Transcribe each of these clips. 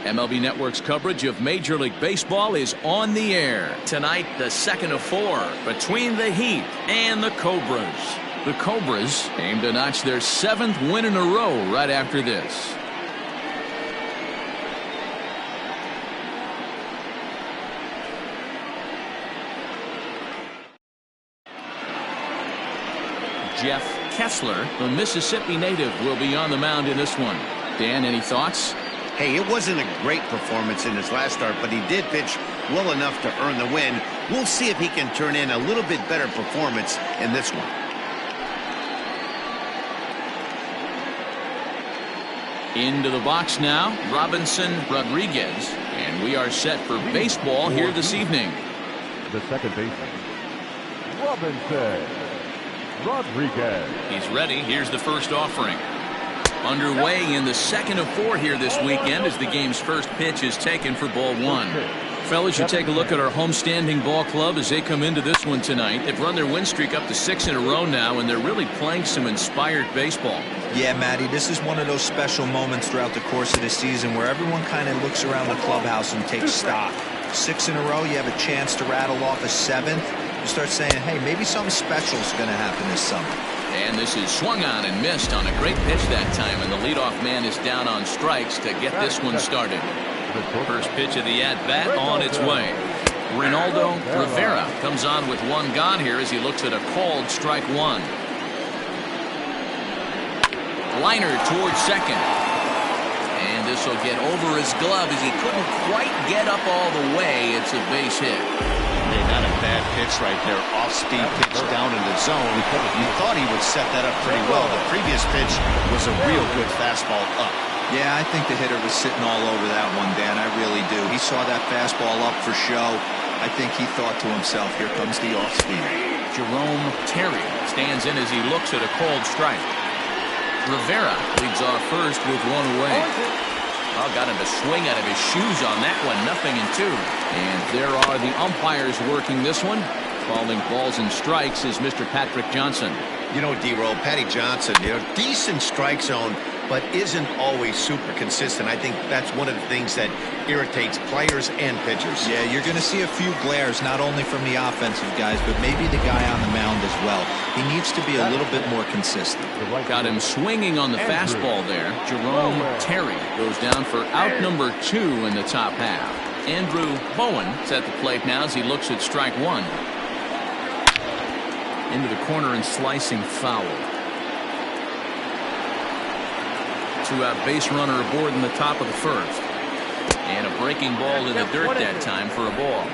MLB Network's coverage of Major League Baseball is on the air. Tonight, the second of four between the Heat and the Cobras. The Cobras aim to notch their 7th win in a row right after this. Jeff Kessler, the Mississippi native, will be on the mound in this one. Dan, any thoughts? Hey, it wasn't a great performance in his last start, but he did pitch well enough to earn the win. We'll see if he can turn in a little bit better performance in this one. Into the box now, Robinson Rodriguez, and we are set for baseball here this evening. The second baseman, Robinson Rodriguez. He's ready. Here's the first offering. Underway in the second of four here this weekend as the game's first pitch is taken for ball one. Fellas, you take a look at our homestanding ball club as they come into this one tonight. They've run their win streak up to 6 in a row now, and they're really playing some inspired baseball. Yeah, Matty, this is one of those special moments throughout the course of the season where everyone kind of looks around the clubhouse and takes stock. 6 in a row, you have a chance to rattle off a 7th. You start saying, hey, maybe something special is going to happen this summer. And this is swung on and missed on a great pitch that time, and the leadoff man is down on strikes to get this one started. First pitch of the at-bat on its way. Ronaldo Rivera comes on with one gone here as he looks at a called strike one. Liner towards second. And this will get over his glove as he couldn't quite get up all the way. It's a base hit. Hey, not a bad pitch right there. Off-speed pitch down in the zone. You thought he would set that up pretty well. The previous pitch was a real good fastball up. Yeah, I think the hitter was sitting all over that one, Dan. I really do. He saw that fastball up for show. I think he thought to himself, here comes the off-speed. Jerome Terry stands in as he looks at a called strike. Rivera leads off first with one away. Oh, got him to swing out of his shoes on that one. 0-2. And there are the umpires working this one. Calling balls and strikes is Mr. Patrick Johnson. You know, D-Roll, Patty Johnson, decent strike zone, but isn't always super consistent. I think that's one of the things that irritates players and pitchers. Yeah, you're going to see a few glares, not only from the offensive guys, but maybe the guy on the mound as well. He needs to be a little bit more consistent. Got him swinging on the fastball there. Jerome Terry goes down for out number 2 in the top half. Andrew Bowen is at the plate now as he looks at strike one. Into the corner and slicing foul. 2-out base runner aboard in the top of the first. And a breaking ball to the dirt that time for a ball.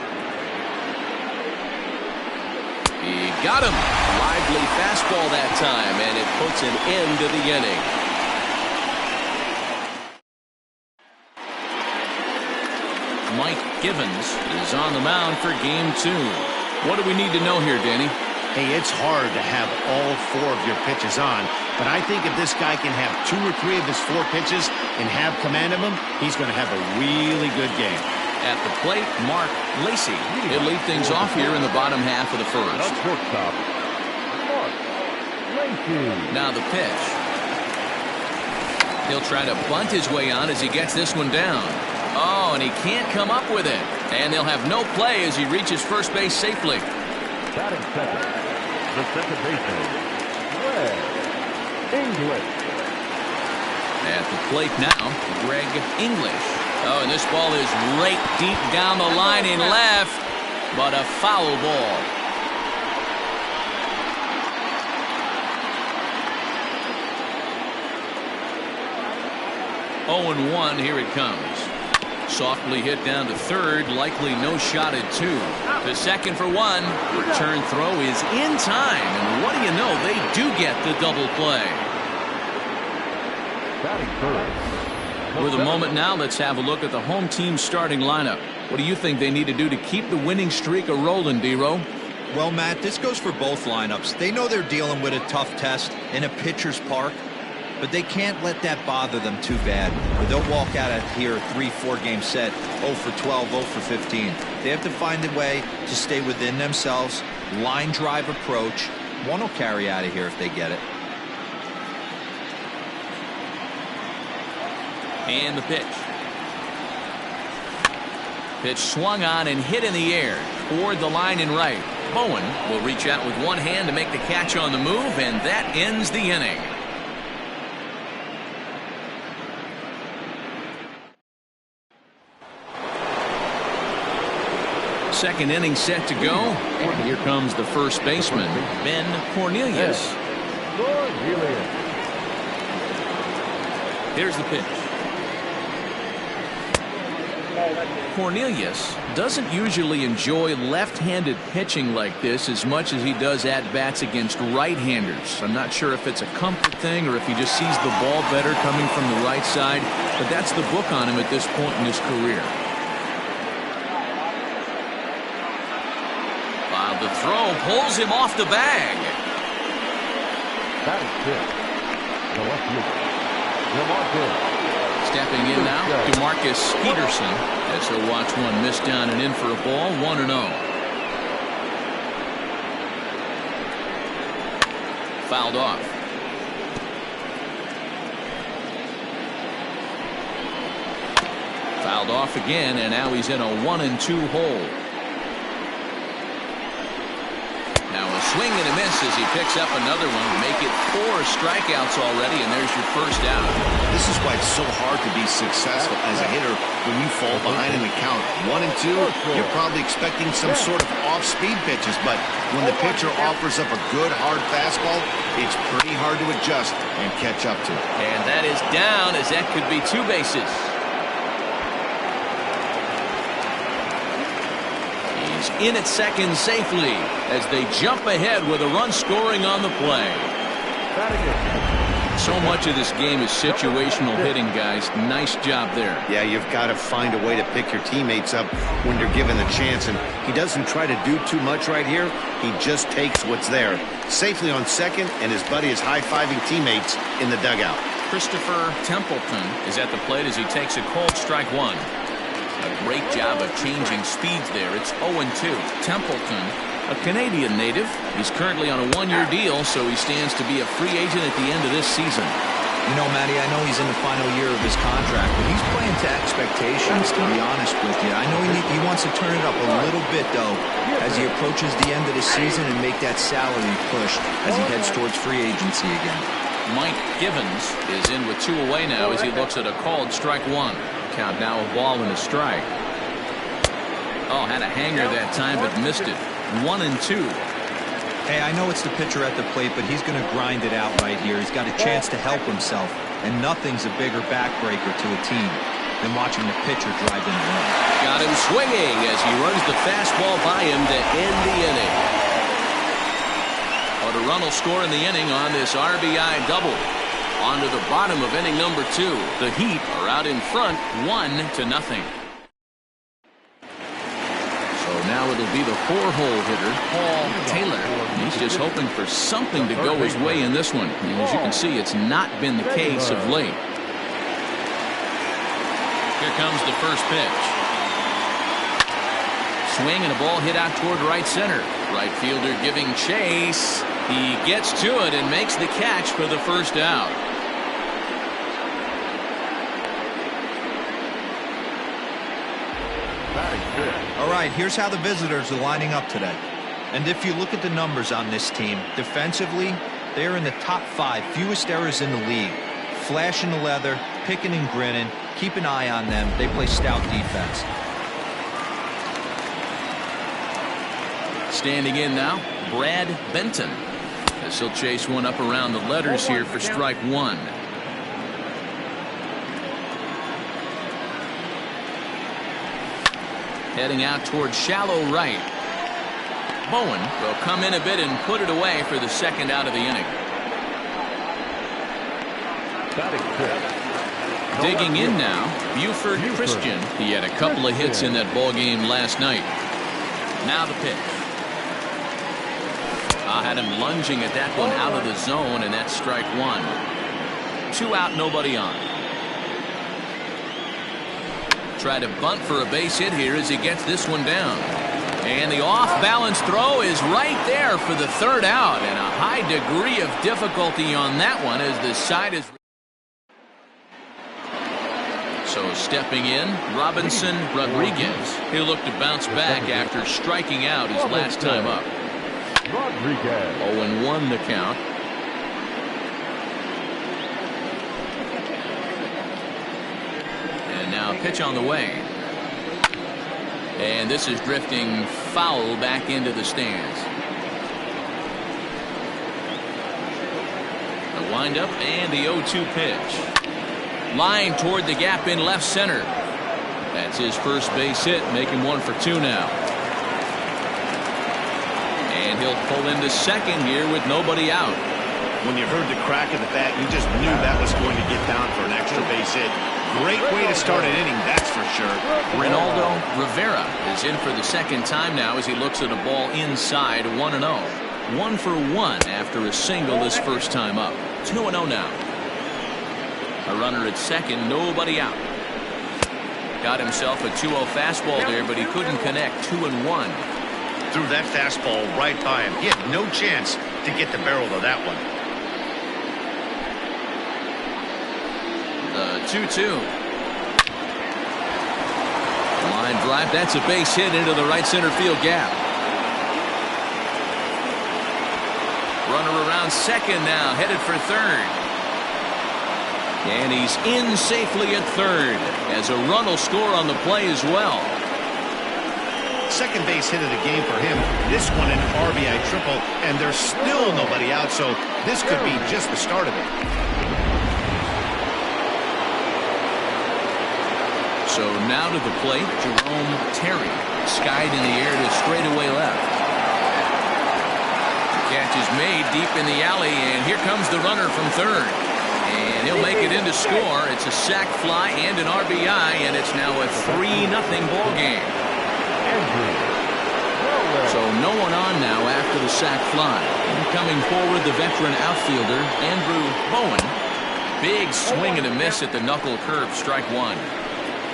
He got him. Lively fastball that time, and it puts an end to the inning. Mike Givens is on the mound for game 2. What do we need to know here, Danny? Hey, it's hard to have all 4 of your pitches on, but I think if this guy can have 2 or 3 of his 4 pitches and have command of them, he's going to have a really good game. At the plate, Mark Lacy. He'll lead things off here in the bottom half of the first. Now the pitch. He'll try to bunt his way on as he gets this one down. Oh, and he can't come up with it. And they'll have no play as he reaches first base safely. Batting second, the second baseman, Greg English. At the plate now, Greg English. Oh, and this ball is right deep down the line in left, but a foul ball. Oh, and 1, here it comes. Softly hit down to third, likely no shot at 2. To second for 1. Return throw is in time, and what do you know, they do get the double play. With a moment now, let's have a look at the home team starting lineup. What do you think they need to do to keep the winning streak a-rolling, D-Row? Well, Matt, this goes for both lineups. They know they're dealing with a tough test in a pitcher's park, but they can't let that bother them too bad, or they'll walk out of here 3-4 game set 0 for 12, 0 for 15. They have to find a way to stay within themselves, line drive approach. One will carry out of here if they get it. And the pitch. Pitch swung on and hit in the air toward the line and right. Bowen will reach out with one hand to make the catch on the move, and that ends the inning. Second inning set to go, and here comes the first baseman, Ben Cornelius. Here's the pitch. Cornelius doesn't usually enjoy left-handed pitching like this as much as he does at-bats against right-handers. I'm not sure if it's a comfort thing or if he just sees the ball better coming from the right side, but that's the book on him at this point in his career. While the throw pulls him off the bag. That is good. The left fielder, DeMarcus. Stepping in now, DeMarcus Peterson, as he'll watch one miss down and in for a ball, 1-0. Fouled off. Fouled off again, and now he's in a 1-2 hole. Now a swing and a miss as he picks up another one to make it 4 strikeouts already, and there's your first out. This is why it's so hard to be successful as a hitter when you fall behind in the count 1-2. You're probably expecting some sort of off-speed pitches, but when the pitcher offers up a good hard fastball, it's pretty hard to adjust and catch up to. And that is down, as that could be 2 bases. In at second safely as they jump ahead with a run scoring on the play. So much of this game is situational hitting, guys. Nice job there. Yeah, you've got to find a way to pick your teammates up when you're given the chance, and he doesn't try to do too much right here. He just takes what's there. Safely on second, and his buddy is high-fiving teammates in the dugout. Christopher Templeton is at the plate as he takes a cold strike one. A great job of changing speeds there. It's 0-2. Templeton, a Canadian native. He's currently on a 1-year deal, so he stands to be a free agent at the end of this season. You know, Matty, I know he's in the final year of his contract, but he's playing to expectations, to be honest with you. I know he wants to turn it up a little bit, though, as he approaches the end of the season and make that salary push as he heads towards free agency again. Mike Givens is in with 2 away now as he looks at a called strike one. Count now a ball and a strike. Oh, had a hanger that time but missed it. 1-2. Hey, I know it's the pitcher at the plate, but he's going to grind it out right here. He's got a chance to help himself, and nothing's a bigger backbreaker to a team than watching the pitcher drive in the run. Got him swinging as he runs the fastball by him to end the inning. But a run will score in the inning on this RBI double. On to the bottom of inning number 2. The Heat are out in front 1-0. So now it'll be the 4-hole hitter, Paul Taylor. He's just hoping for something to go his way in this one. And as you can see, it's not been the case of late. Here comes the first pitch. Swing and a ball hit out toward right center. Right fielder giving chase. He gets to it and makes the catch for the first out. All right, here's how the visitors are lining up today. And if you look at the numbers on this team, defensively, they're in the top 5 fewest errors in the league. Flashing the leather, picking and grinning, keep an eye on them. They play stout defense. Standing in now, Brad Benton, as he'll chase one up around the letters here for strike one. Heading out towards shallow right. Bowen will come in a bit and put it away for the second out of the inning. Digging in now, Buford Christian. He had a couple of hits in that ball game last night. Now the pitch. Had him lunging at that one out of the zone, and that's strike one. 2 out, nobody on. Try to bunt for a base hit here as he gets this one down. And the off-balance throw is right there for the third out, and a high degree of difficulty on that one as the side is. So stepping in, Robinson Rodriguez. He'll look to bounce back after striking out his last time up. Rodriguez. 0-1 the count. And now pitch on the way. And this is drifting foul back into the stands. The windup and the 0-2 pitch. Line toward the gap in left center. That's his first base hit, making 1 for 2 now. And he'll pull into second here with nobody out. When you heard the crack of the bat, you just knew that was going to get down for an extra base hit. Great way to start an inning, that's for sure. Ronaldo Rivera is in for the second time now as he looks at a ball inside. 1-0. 1 for 1 after a single his first time up. 2-0 now. A runner at second, nobody out. Got himself a 2-0 fastball there, but he couldn't connect. 2-1. Threw that fastball right by him. He had no chance to get the barrel of that one. The 2-2. Line drive. That's a base hit into the right center field gap. Runner around second now, headed for third. And he's in safely at third as a run will score on the play as well. Second base hit of the game for him. This one an RBI triple, and there's still nobody out, so this could be just the start of it. So now to the plate, Jerome Terry. Skied in the air to straightaway left. The catch is made deep in the alley, and here comes the runner from third. And he'll make it in to score. It's a sac fly and an RBI, and it's now a 3-0 ball game. So no one on now after the sac fly. And coming forward, the veteran outfielder, Andrew Bowen. Big swing and a miss at the knuckle curve, strike 1.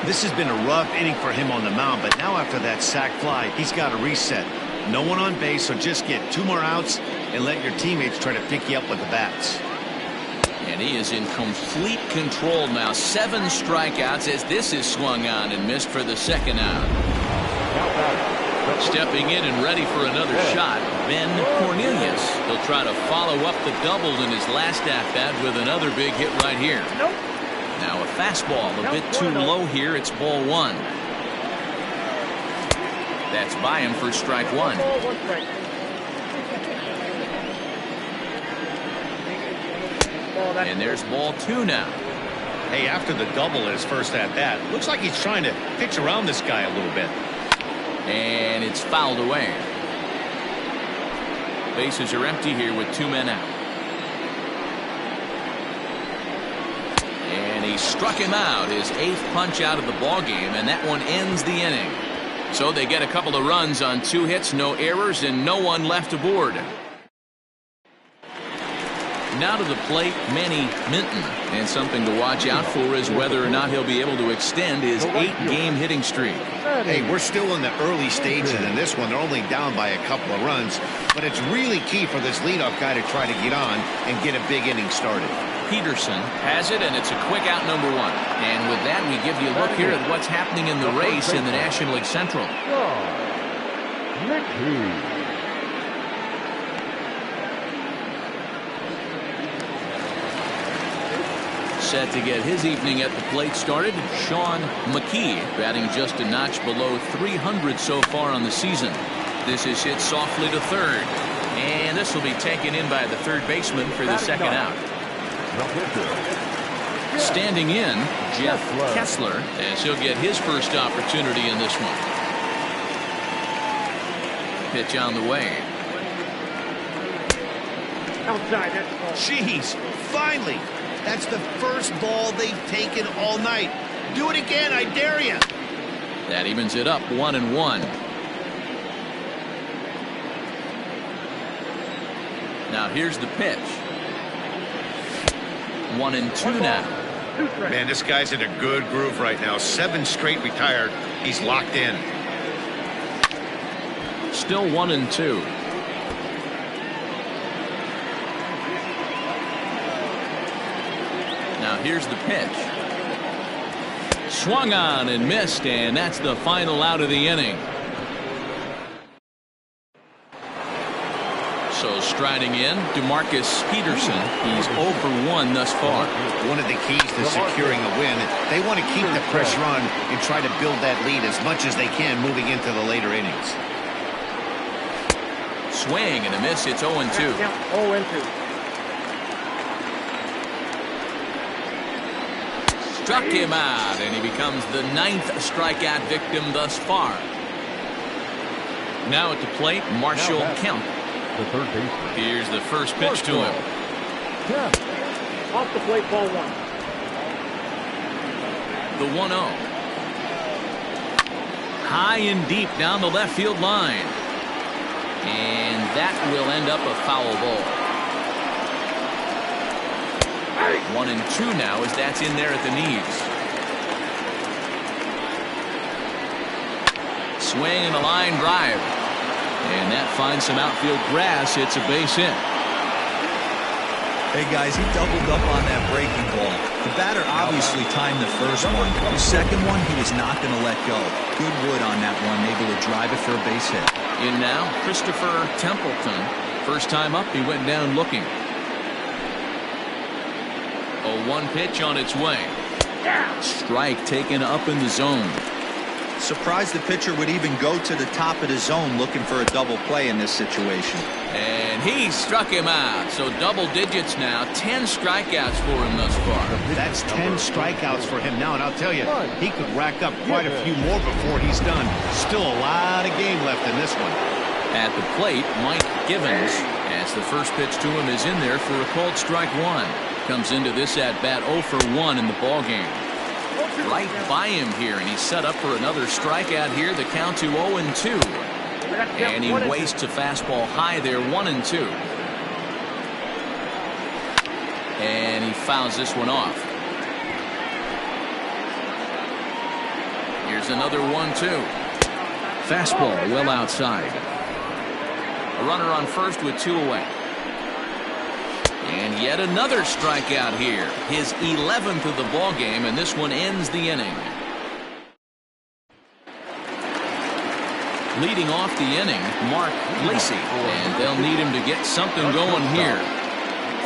This has been a rough inning for him on the mound, but now after that sac fly, he's got to reset. No one on base, so just get 2 more outs and let your teammates try to pick you up with the bats. And he is in complete control now. 7 strikeouts as this is swung on and missed for the second out. Stepping in and ready for another shot, Ben Cornelius. He'll try to follow up the doubles in his last at-bat with another big hit right here. Now a fastball a bit too low here. It's ball 1. That's by him for strike 1. And there's ball 2 now. Hey, after the double in his first at-bat, looks like he's trying to pitch around this guy a little bit. And it's fouled away. Bases are empty here with 2 men out. And he struck him out, his 8th punch out of the ball game, and that one ends the inning. So they get a couple of runs on 2 hits, no errors, and no one left aboard. Now to the plate, Manny Minton. And something to watch out for is whether or not he'll be able to extend his 8-game hitting streak. Hey, we're still in the early stages in this one. They're only down by a couple of runs, but it's really key for this leadoff guy to try to get on and get a big inning started. Peterson has it, and it's a quick out, number 1. And with that, we give you a look here at what's happening in the race in the National League Central. Set to get his evening at the plate started, Sean McKee, batting just a notch below 300 so far on the season. This is hit softly to third, and this will be taken in by the third baseman for the second out. Standing in, Jeff Kessler, as he'll get his first opportunity in this one. Pitch on the way. Outside. Jeez, finally. That's the first ball they've taken all night. Do it again, I dare you. That evens it up, 1-1. Now here's the pitch. 1-2 now. Man, this guy's in a good groove right now. 7 straight retired. He's locked in. Still 1-2. Now here's the pitch. Swung on and missed, and that's the final out of the inning. So striding in, DeMarcus Peterson. He's 0 for 1 thus far. One of the keys to securing a win, they want to keep the pressure on and try to build that lead as much as they can moving into the later innings. Swing and a miss. It's 0-2. 0-2. Struck him out, and he becomes the 9th strikeout victim thus far. Now at the plate, Marshall Kemp. The third baseman. Here's the first pitch to him. Off the plate, ball 1. The 1-0. High and deep down the left field line. And that will end up a foul ball. 1-2 now as that's in there at the knees. Swing and a line drive. And that finds some outfield grass. It's a base hit. Hey guys, he doubled up on that breaking ball. The batter obviously timed the first one. The second one he was not going to let go. Good wood on that one, able to drive it for a base hit. In now, Christopher Templeton. First time up, he went down looking. A 1 pitch on its way. Strike taken up in the zone. Surprised the pitcher would even go to the top of the zone looking for a double play in this situation. And he struck him out. So double digits now. 10 strikeouts for him thus far. That's 10 strikeouts for him now, and I'll tell you, he could rack up quite a few more before he's done. Still a lot of game left in this one. At the plate, Mike Givens, as the first pitch to him is in there for a called strike 1. Comes into this at bat 0 for 1 in the ball game. Right by him here, and he's set up for another strikeout here. The count to 0-2. And he wastes a fastball high there, 1-2. And he fouls this one off. Here's another 1-2. Fastball well outside. A runner on first with 2 away. And yet another strikeout here. His 11th of the ball game, and this one ends the inning. Leading off the inning, Mark Lacey, and they'll need him to get something going here.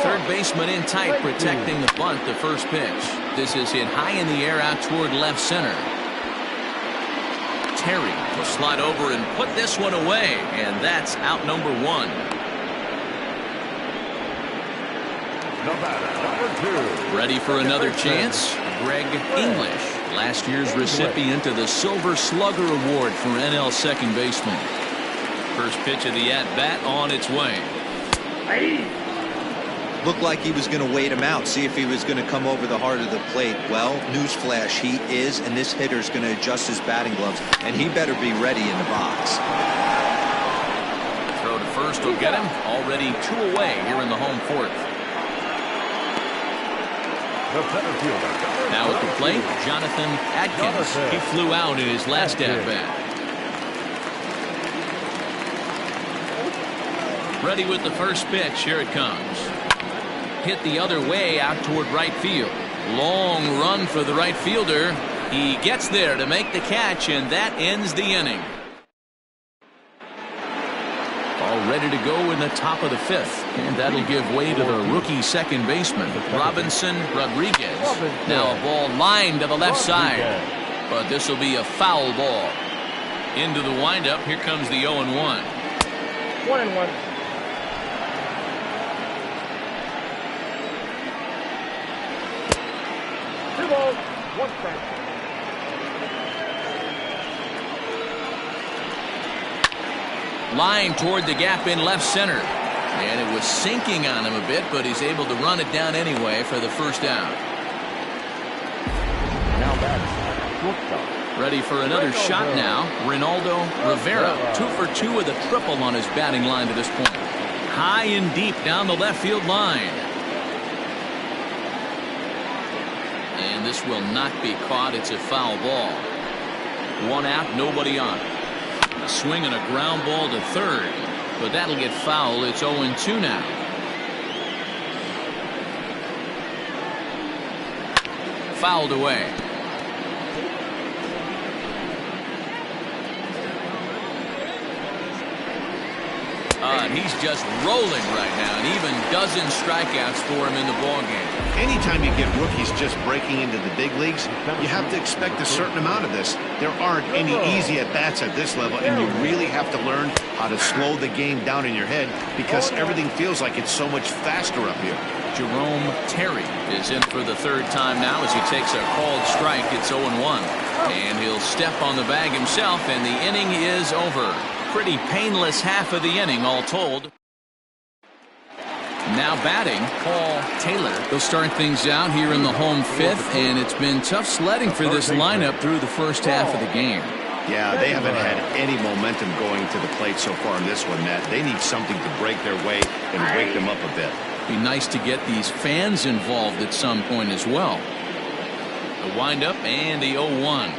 Third baseman in tight, protecting the bunt, the first pitch. This is hit high in the air out toward left center. Terry will slide over and put this one away, and that's out number 1. Ready for another chance? Greg English, last year's recipient of the Silver Slugger Award for NL second baseman. First pitch of the at-bat on its way. Looked like he was going to wait him out, see if he was going to come over the heart of the plate. Well, newsflash, he is, and this hitter's going to adjust his batting gloves, and he better be ready in the box. Throw to first will get him. Already 2 away here in the home fourth. Now at the plate, Jonathan Adkins. He flew out in his last at-bat. Ready with the first pitch. Here it comes. Hit the other way out toward right field. Long run for the right fielder. He gets there to make the catch, and that ends the inning. All ready to go in the top of the 5th, and that'll give way to the rookie second baseman, Robinson Rodriguez. Now a ball lined to the left side, but this will be a foul ball. Into the windup, here comes the 0-1. 1-1. Two balls, 1 strike. Line toward the gap in left center. And it was sinking on him a bit, but he's able to run it down anyway for the first out. Now that's shortstop. Ready for another shot now. Ronaldo Rivera, 2 for 2 with a triple on his batting line to this point. High and deep down the left field line. And this will not be caught. It's a foul ball. 1 out, nobody on. A swing and a ground ball to third, but that'll get foul. It's 0-2 now. Fouled away. And he's just rolling right now, and even dozen strikeouts for him in the ballgame. Anytime you get rookies just breaking into the big leagues, you have to expect a certain amount of this. There aren't any easy at-bats at this level, and you really have to learn how to slow the game down in your head because everything feels like it's so much faster up here. Jerome Terry is in for the third time now as he takes a called strike. It's 0-1. And he'll step on the bag himself, and the inning is over. Pretty painless half of the inning, all told. Now batting, Paul Taylor. He'll start things out here in the home fifth, and it's been tough sledding for this lineup through the first half of the game. Yeah, they haven't had any momentum going to the plate so far in this one, Matt. They need something to break their way and wake them up a bit. Be nice to get these fans involved at some point as well. The windup and the 0-1.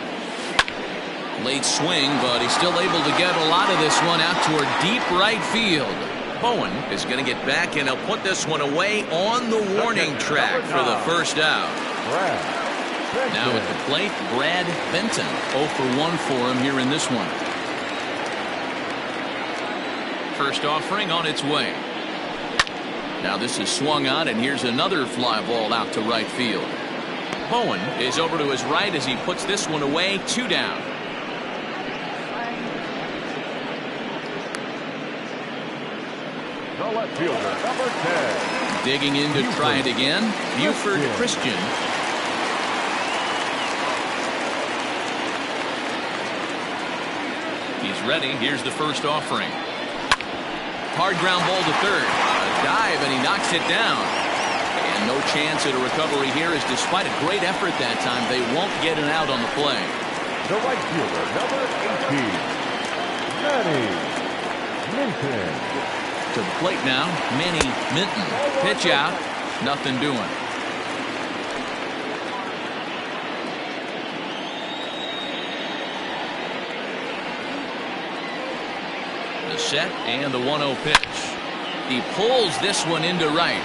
Late swing, but he's still able to get a lot of this one out toward deep right field. Bowen is going to get back, and he'll put this one away on the warning track for the first out. Now at the plate, Brad Benton. 0 for 1 for him here in this one. First offering on its way. Now this is swung on, and here's another fly ball out to right field. Bowen is over to his right as he puts this one away. 2 down. The left fielder, number 10. Digging in to try it again. Buford Christian. He's ready. Here's the first offering. Hard ground ball to third. A dive, and he knocks it down. And no chance at a recovery here, as despite a great effort that time, they won't get an out on the play. The right fielder, number 18. Manny Minton. To the plate now, Manny Minton. Pitch out, nothing doing. The set and the 1-0 pitch. He pulls this one into right.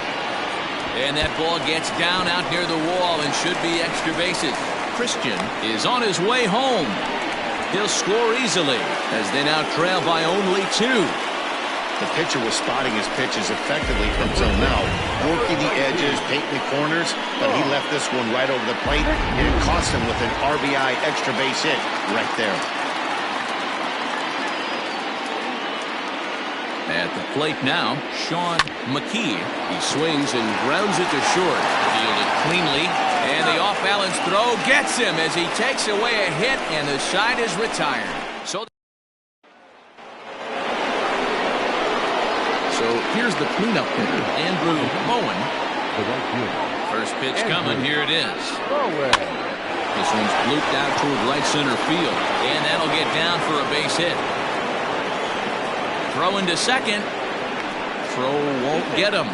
And that ball gets down out near the wall and should be extra bases. Christian is on his way home. He'll score easily as they now trail by only 2. The pitcher was spotting his pitches effectively until now, working the edges, painting the corners, but he left this one right over the plate, and it cost him with an RBI extra base hit right there. At the plate now, Sean McKee. He swings and grounds it to short. Fielded cleanly, and the off-balance throw gets him as he takes away a hit, and the side is retired. So here's the cleanup hitter, Andrew Bowen. First pitch coming, here it is. This one's blooped out toward right center field, and that'll get down for a base hit. Throw into second. Throw won't get him.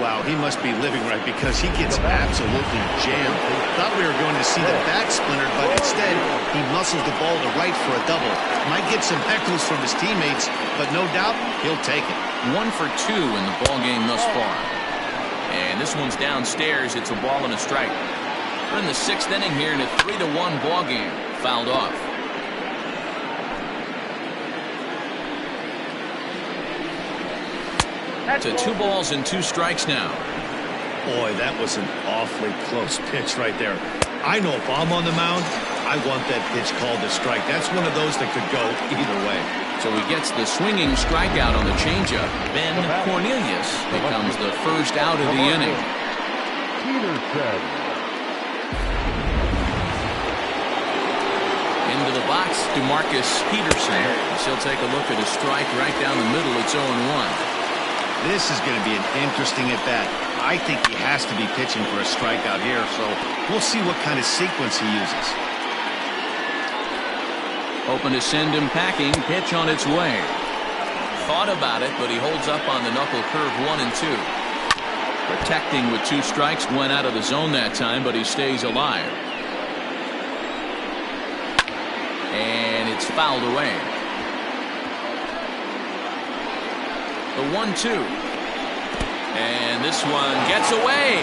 Wow, he must be living right because he gets absolutely jammed. Thought we were going to see the back splinter, but instead he muscles the ball to right for a double. Might get some heckles from his teammates, but no doubt he'll take it. 1 for 2 in the ball game thus far. And this one's downstairs. It's a ball and a strike. We're in the 6th inning here in a 3-1 ball game. Fouled off. To 2 balls and 2 strikes now. Boy, that was an awfully close pitch right there. I know if I'm on the mound, I want that pitch called a strike. That's one of those that could go either way. So he gets the swinging strikeout on the changeup. Ben Cornelius becomes the first out of the inning. Into the box, DeMarcus Peterson. He'll take a look at a strike right down the middle. It's 0-1. This is going to be an interesting at-bat. I think he has to be pitching for a strikeout here, so we'll see what kind of sequence he uses. Hoping to send him packing. Pitch on its way. Thought about it, but he holds up on the knuckle curve 1 and 2. Protecting with 2 strikes. Went out of the zone that time, but he stays alive. And it's fouled away. The 1-2. And this one gets away.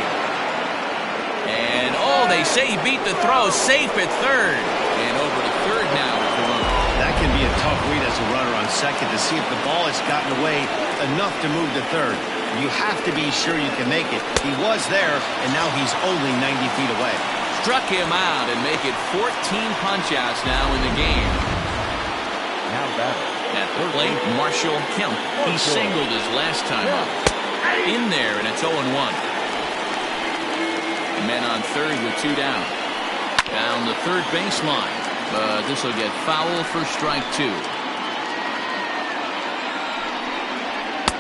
And, oh, they say he beat the throw. Safe at third. And over to third now with the run. That can be a tough read as a runner on second to see if the ball has gotten away enough to move to third. You have to be sure you can make it. He was there, and now he's only 90 feet away. Struck him out and make it 14 punch-outs now in the game. Now batting. At the plate, Marshall Kemp. He singled his last time up. In there, and it's 0-1. Men on third with 2 down. Down the third baseline. But this will get foul for strike 2.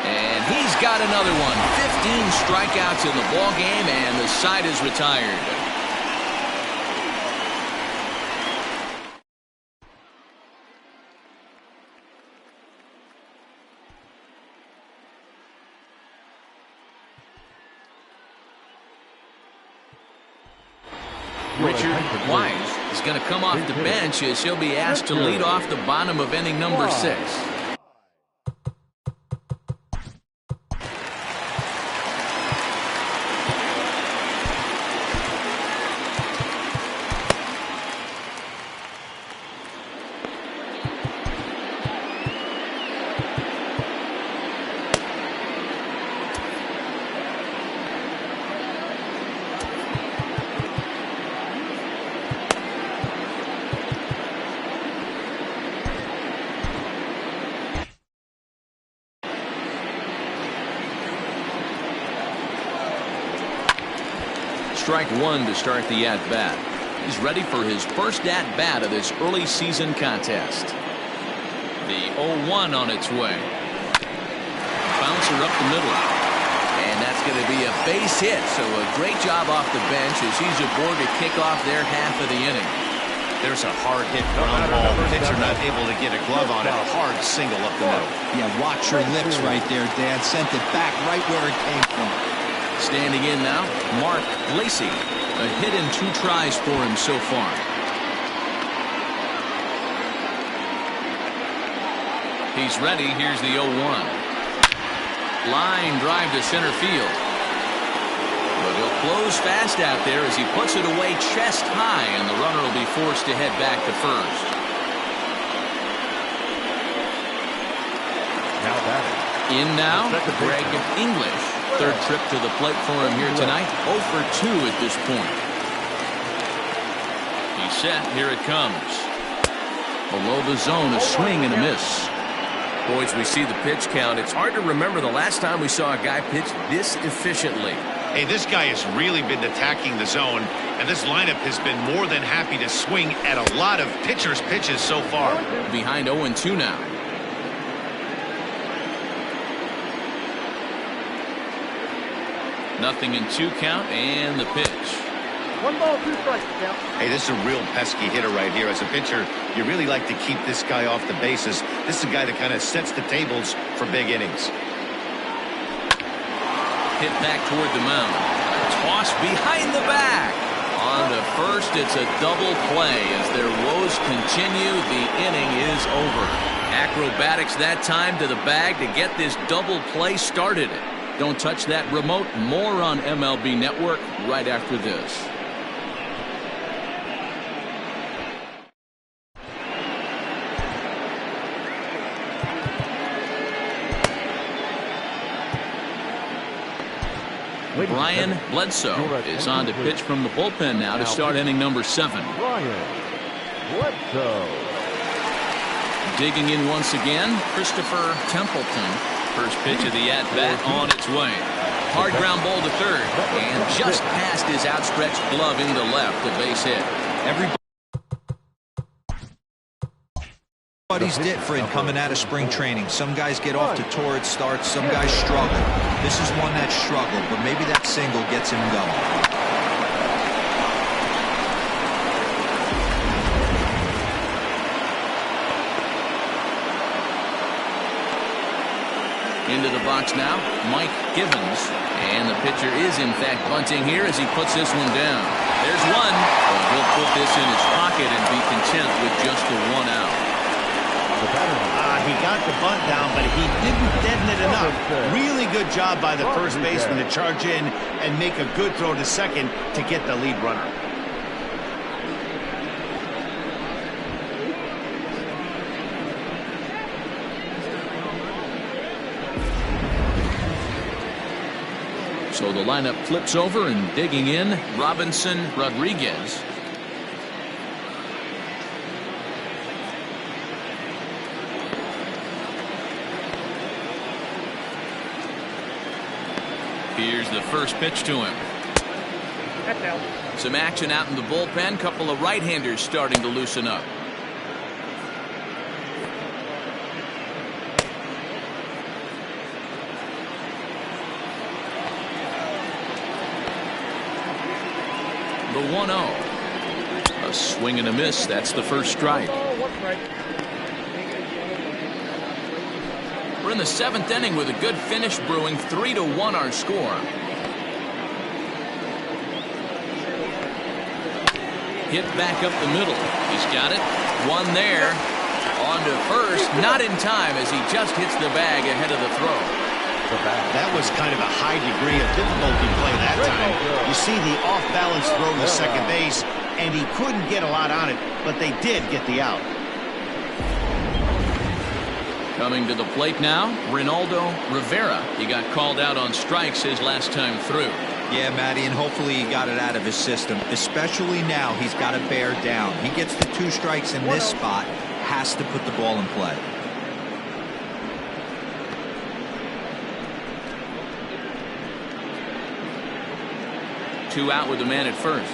And he's got another one. 15 strikeouts in the ball game, and the side is retired. Richard Wise is going to come off the bench as he'll be asked to lead off the bottom of inning number 6. Strike 1 to start the at-bat. He's ready for his first at-bat of this early season contest. The 0-1 on its way. Bouncer up the middle. And that's going to be a base hit, so a great job off the bench as he's aboard to kick off their half of the inning. There's a hard hit ground ball. Pitcher not able to get a glove on it. A hard single up the middle. Yeah, watch your lips right there, Dad. Sent it back right where it came from. Standing in now, Mark Lacey. A hit in 2 tries for him so far. He's ready. Here's the 0-1. Line drive to center field. But he'll close fast out there as he puts it away chest high, and the runner will be forced to head back to first. Now batting. In now, Greg English. Third trip to the plate for him here tonight. 0 for 2 at this point. He's set. Here it comes. Below the zone, a swing and a miss. Boys, we see the pitch count. It's hard to remember the last time we saw a guy pitch this efficiently. Hey, this guy has really been attacking the zone, and this lineup has been more than happy to swing at a lot of pitchers' pitches so far. Behind 0-2 now. Nothing in 2 count, and the pitch. 1 ball, 2 strikes, Count. Hey, this is a real pesky hitter right here. As a pitcher, you really like to keep this guy off the bases. This is a guy that kind of sets the tables for big innings. Hit back toward the mound. Toss behind the back. On to first, it's a double play. As their woes continue, the inning is over. Acrobatics that time to the bag to get this double play started. Don't touch that remote. More on MLB Network right after this. Brian Bledsoe is on to pitch from the bullpen now to start inning number 7. Brian Bledsoe. Digging in once again, Christopher Templeton. First pitch of the at-bat on its way. Hard ground ball to third, and just past his outstretched glove into left, a base hit. Everybody's different coming out of spring training. Some guys get off to torrid starts, some guys struggle. This is one that struggled, but maybe that single gets him going. Into the box now, Mike Givens. And the pitcher is, in fact, bunting here as he puts this one down. There's one. Well, he'll put this in his pocket and be content with just the 1 out. He got the bunt down, but he didn't deaden it enough. Really good job by the first baseman to charge in and make a good throw to second to get the lead runner. So the lineup flips over, and digging in, Robinson Rodriguez. Here's the first pitch to him. That's out. Some action out in the bullpen. Couple of right-handers starting to loosen up. The 1-0. A swing and a miss. That's the first strike. We're in the 7th inning with a good finish brewing. 3-1 our score. Hit back up the middle. He's got it. One there. On to first. Not in time as he just hits the bag ahead of the throw. That was kind of a high degree of difficulty play that time. You see the off-balance throw to second base, and he couldn't get a lot on it, but they did get the out. Coming to the plate now, Ronaldo Rivera. He got called out on strikes his last time through. Yeah, Matty, and hopefully he got it out of his system. Especially now, he's got to bear down. He gets the 2 strikes in this spot, has to put the ball in play. Two out with the man at first.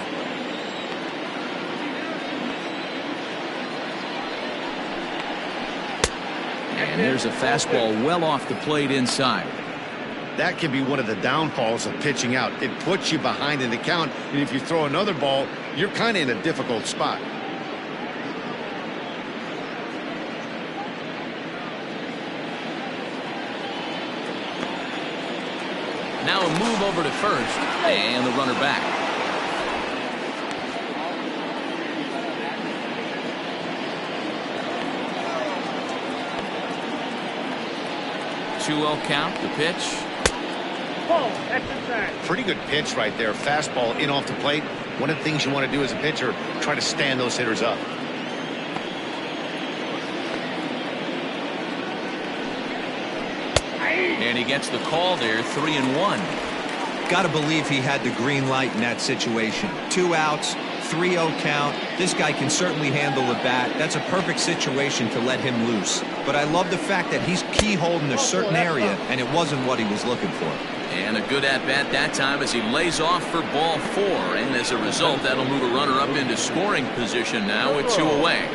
And there's a fastball well off the plate inside. That can be one of the downfalls of pitching out. It puts you behind in the count, and if you throw another ball, you're kind of in a difficult spot. Now a move over to first, and the runner back. Two-0 count, the pitch. Oh, that's inside. Pretty good pitch right there. Fastball in off the plate. One of the things you want to do as a pitcher, try to stand those hitters up. And he gets the call there, 3-1. Got to believe he had the green light in that situation. 2 outs, 3-0 count. This guy can certainly handle the bat. That's a perfect situation to let him loose. But I love the fact that he's keyholed in a certain area, and it wasn't what he was looking for. And a good at-bat that time as he lays off for ball 4. And as a result, that'll move a runner up into scoring position now with 2 away.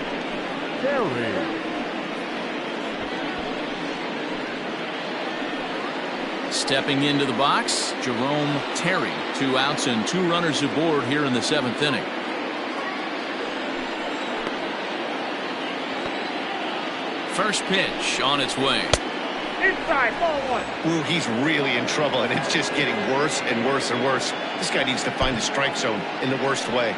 Stepping into the box, Jerome Terry. 2 outs and 2 runners aboard here in the 7th inning. First pitch on its way. Inside, ball 1. Ooh, he's really in trouble, and it's just getting worse and worse and worse. This guy needs to find the strike zone in the worst way.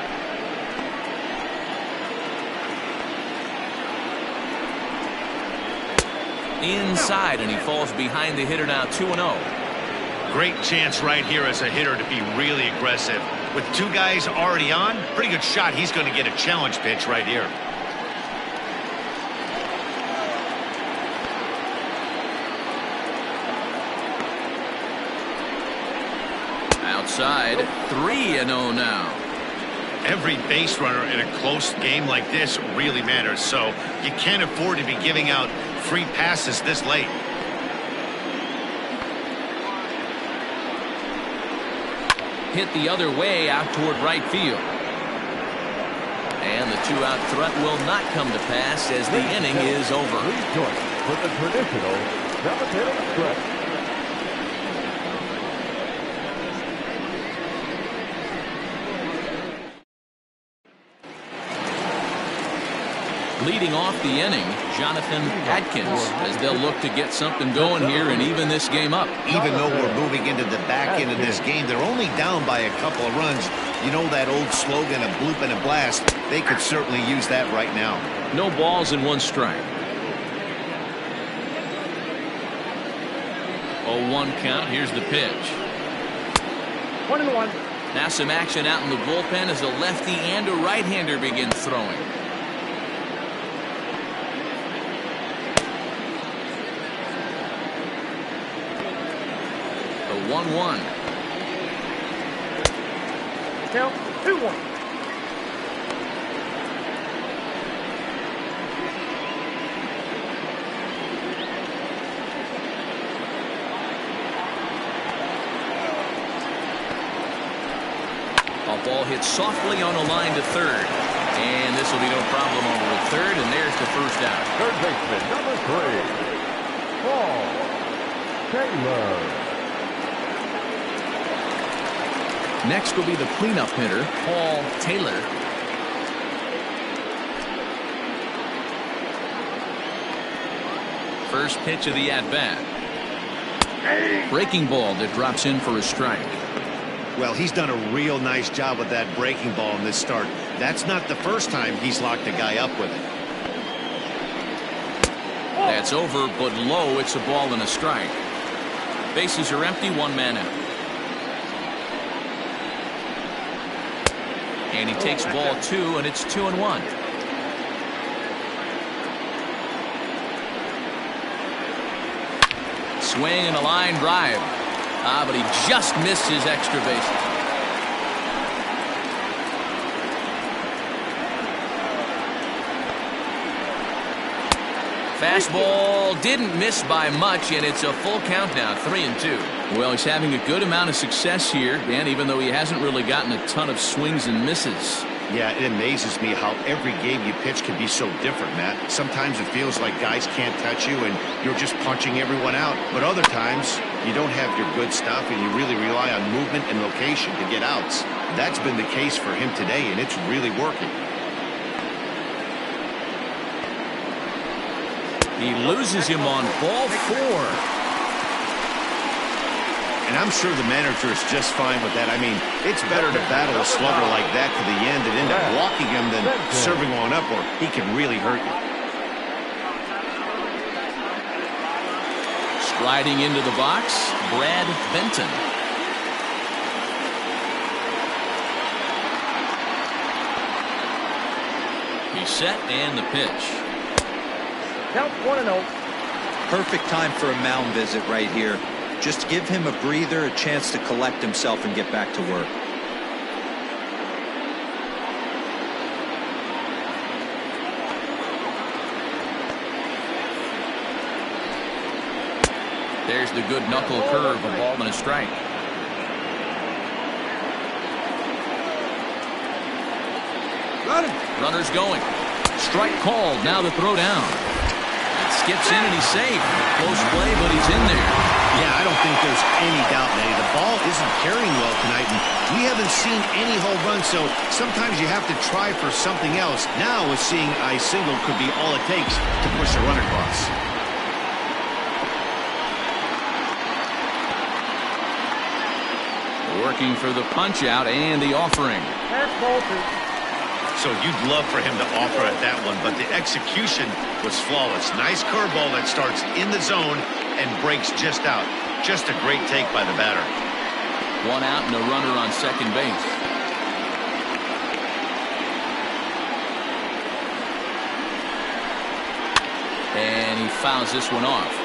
Inside, and he falls behind the hitter now, 2-0. Great chance right here as a hitter to be really aggressive. With 2 guys already on, pretty good shot. He's going to get a challenge pitch right here. Outside, 3-0 now. Every base runner in a close game like this really matters, so you can't afford to be giving out free passes this late. Hit the other way out toward right field. And the 2-out threat will not come to pass as the inning is over. With the traditional 7th-inning stretch. Leading off the inning, Jonathan Adkins, as they'll look to get something going here and even this game up. Even though we're moving into the back end of this game, they're only down by a couple of runs. You know that old slogan, a bloop and a blast. They could certainly use that right now. No balls and 1 strike. 0-1 count. Here's the pitch. 1-1. Now some action out in the bullpen as a lefty and a right-hander begin throwing. The 1-1. Count 2-1. A ball hit softly on a line to third. And this will be no problem over to third, and there's the first out. Third baseman, number 3, Paul Taylor. Next will be the cleanup hitter, Paul Taylor. First pitch of the at-bat. Breaking ball that drops in for a strike. Well, he's done a real nice job with that breaking ball in this start. That's not the first time he's locked a guy up with it. That's over, but low. It's a ball and a strike. Bases are empty, one man out. And he takes ball 2, and it's 2-1. Swing and a line drive. But he just missed his extra bases. Fastball didn't miss by much, and it's a full count now, 3-2. Well, he's having a good amount of success here, Dan, even though he hasn't really gotten a ton of swings and misses. Yeah, it amazes me how every game you pitch can be so different, Matt. Sometimes it feels like guys can't touch you and you're just punching everyone out. But other times, you don't have your good stuff and you really rely on movement and location to get outs. That's been the case for him today, and it's really working. He loses him on ball 4. And I'm sure the manager is just fine with that. I mean, it's better to battle a slugger like that to the end and end up walking him than serving one up, or he can really hurt you. Striding into the box, Brad Benton. He's set, and the pitch. Count 1-0. Perfect time for a mound visit right here. Just give him a breather, a chance to collect himself and get back to work. There's the good knuckle curve, a ball and a strike. Runner's going. Strike called. Now the throw down. It skips in and he's safe. Close play, but he's in there. Yeah, I don't think there's any doubt, Manny. The ball isn't carrying well tonight, and we haven't seen any home runs, so sometimes you have to try for something else. Now, with seeing a single could be all it takes to push a run across. Working for the punch out and the offering. That's ball 2. So you'd love for him to offer at that one, but the execution was flawless. Nice curveball that starts in the zone and breaks just out. Just a great take by the batter. One out and a runner on second base. And he fouls this one off.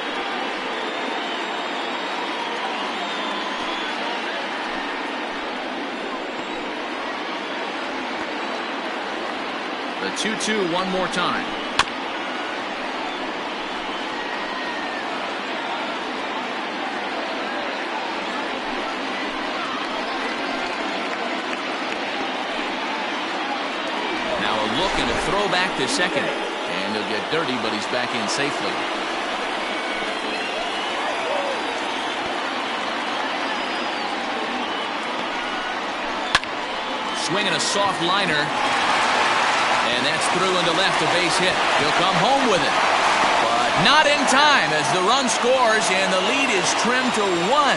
The 2-2 one more time. Now a look and a throw back to second. And he'll get dirty, but he's back in safely. Swinging a soft liner. And that's through into left, a base hit. He'll come home with it. But not in time as the run scores and the lead is trimmed to 1.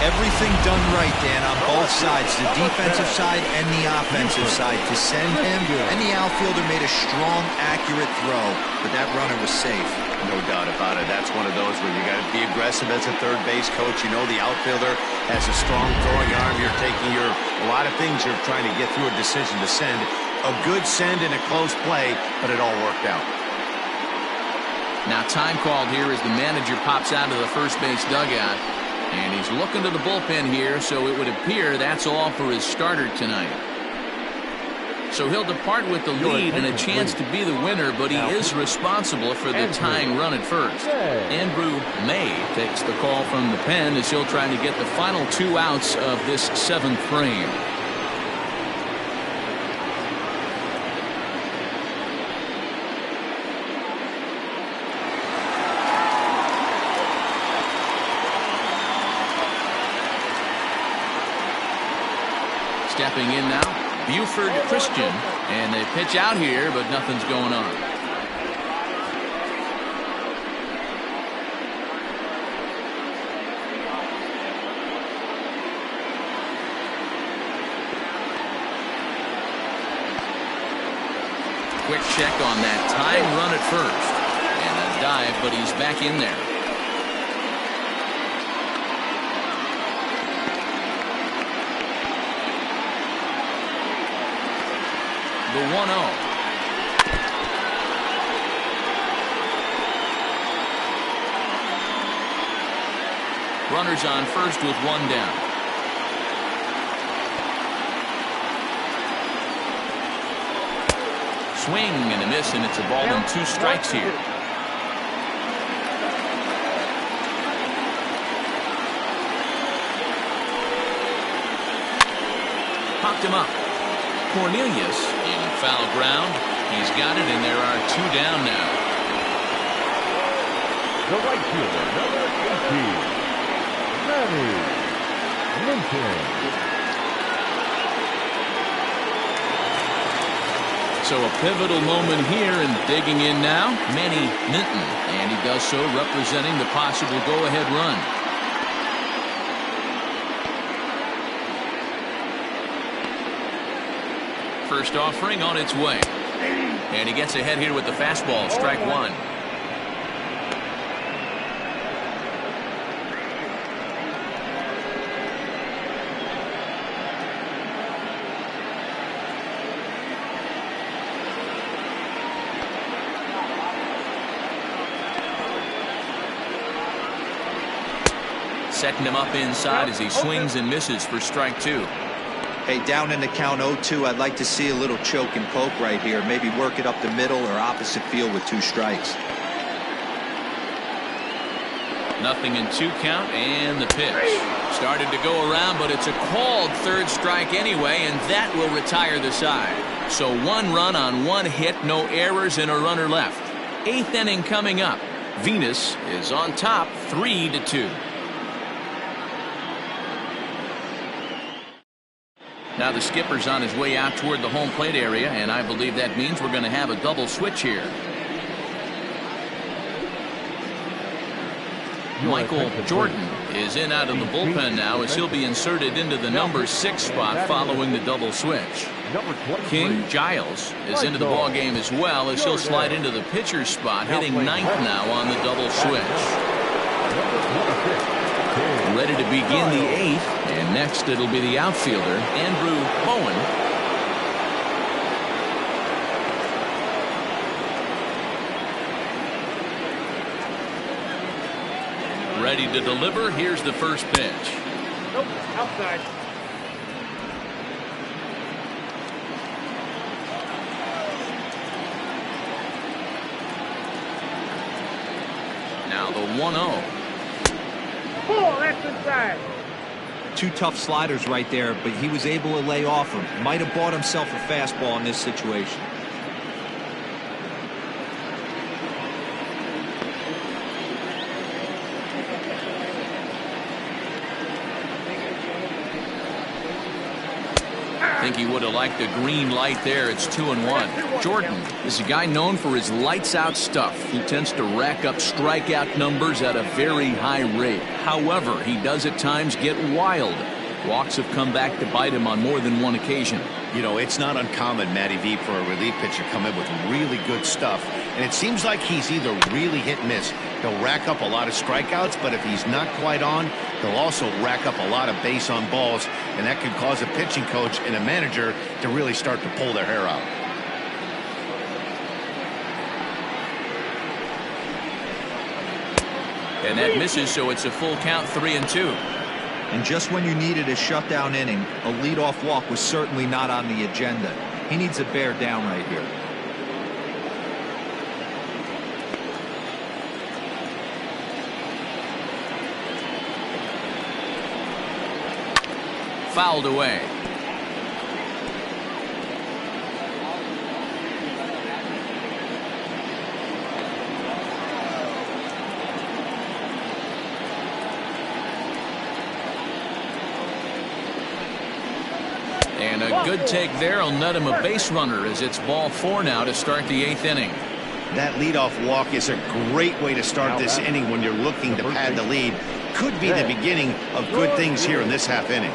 Everything done right, Dan, on both sides, the defensive side and the offensive side, to send him, and the outfielder made a strong, accurate throw, but that runner was safe. No doubt about it. That's one of those where you got to be aggressive as a third base coach. You know the outfielder has a strong throwing arm. You're taking a lot of things you're trying to get through a decision to send. A good send in a close play, but it all worked out. Now time called here as the manager pops out of the first base dugout. And he's looking to the bullpen here, so it would appear that's all for his starter tonight. So he'll depart with the lead and a chance to be the winner, but he is responsible for the tying run at first. Andrew May takes the call from the pen as he'll try to get the final 2 outs of this 7th frame. Stepping in now, Buford Christian, and they pitch out here, but nothing's going on. Quick check on that tying run at first, and a dive, but he's back in there. The 1-0. Runners on first with 1 down. Swing and a miss, and it's a ball and 2 strikes here. Popped him up. Cornelius in foul ground. He's got it, and there are 2 down now. The right fielder, number 18, Manny Linton. So a pivotal moment here, and digging in now, Manny Minton, and he does so representing the possible go-ahead run. First offering on its way. And he gets ahead here with the fastball, strike 1. Setting him up inside as he swings and misses for strike 2. Hey, down in the count 0-2, I'd like to see a little choke and poke right here. Maybe work it up the middle or opposite field with 2 strikes. Nothing in 2 count, and the pitch. Started to go around, but it's a called 3rd strike anyway, and that will retire the side. So 1 run on 1 hit, no errors, and a runner left. 8th inning coming up. Venus is on top 3-2. Now the skipper's on his way out toward the home plate area, and I believe that means we're going to have a double switch here. Michael Jordan is in out of the bullpen now as he'll be inserted into the number 6 spot following the double switch. King Giles is into the ball game as well as he'll slide into the pitcher's spot, hitting 9th now on the double switch. Ready to begin the 8th, and next it'll be the outfielder, Andrew Bowen. Ready to deliver. Here's the first pitch. Nope, outside. Now the 1-0. Oh, that's inside. 2 tough sliders right there, but he was able to lay off him. Might have bought himself a fastball in this situation. I think he would have liked the green light there. It's 2-1. Jordan is a guy known for his lights-out stuff. He tends to rack up strikeout numbers at a very high rate. However, he does at times get wild. Walks have come back to bite him on more than 1 occasion. You know, it's not uncommon, Matty V, for a relief pitcher to come in with really good stuff. And it seems like he's either really hit and miss. He'll rack up a lot of strikeouts, but if he's not quite on, he'll also rack up a lot of base on balls. And that could cause a pitching coach and a manager to really start to pull their hair out. And that misses, so it's a full count, 3-2. And just when you needed a shutdown inning, a leadoff walk was certainly not on the agenda. He needs to bear down right here. Fouled away. And a good take there will net him a base runner as it's ball 4 now to start the 8th inning. That leadoff walk is a great way to start this inning when you're looking to pad the lead. Could be the beginning of good things here in this half inning.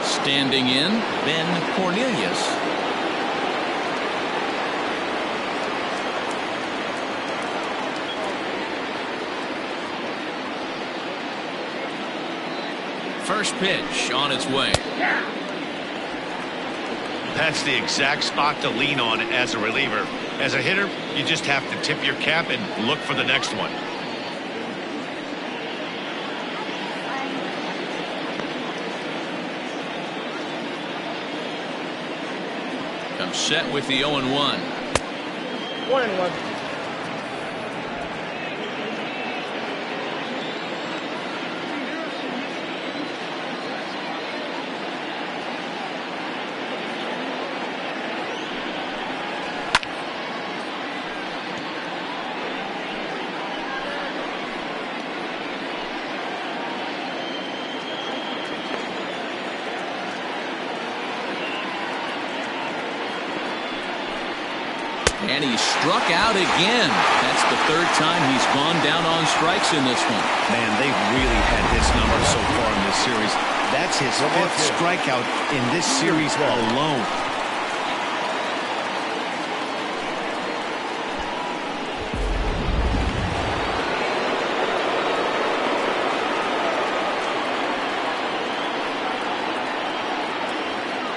Standing in, Ben Cornelius. First pitch on its way. That's the exact spot to lean on as a reliever. As a hitter, you just have to tip your cap and look for the next one. Comes set with the 0-1. 1-1. And he struck out again. That's the 3rd time he's gone down on strikes in this one. Man, they've really had his number so far in this series. That's his 5th strikeout in this series alone.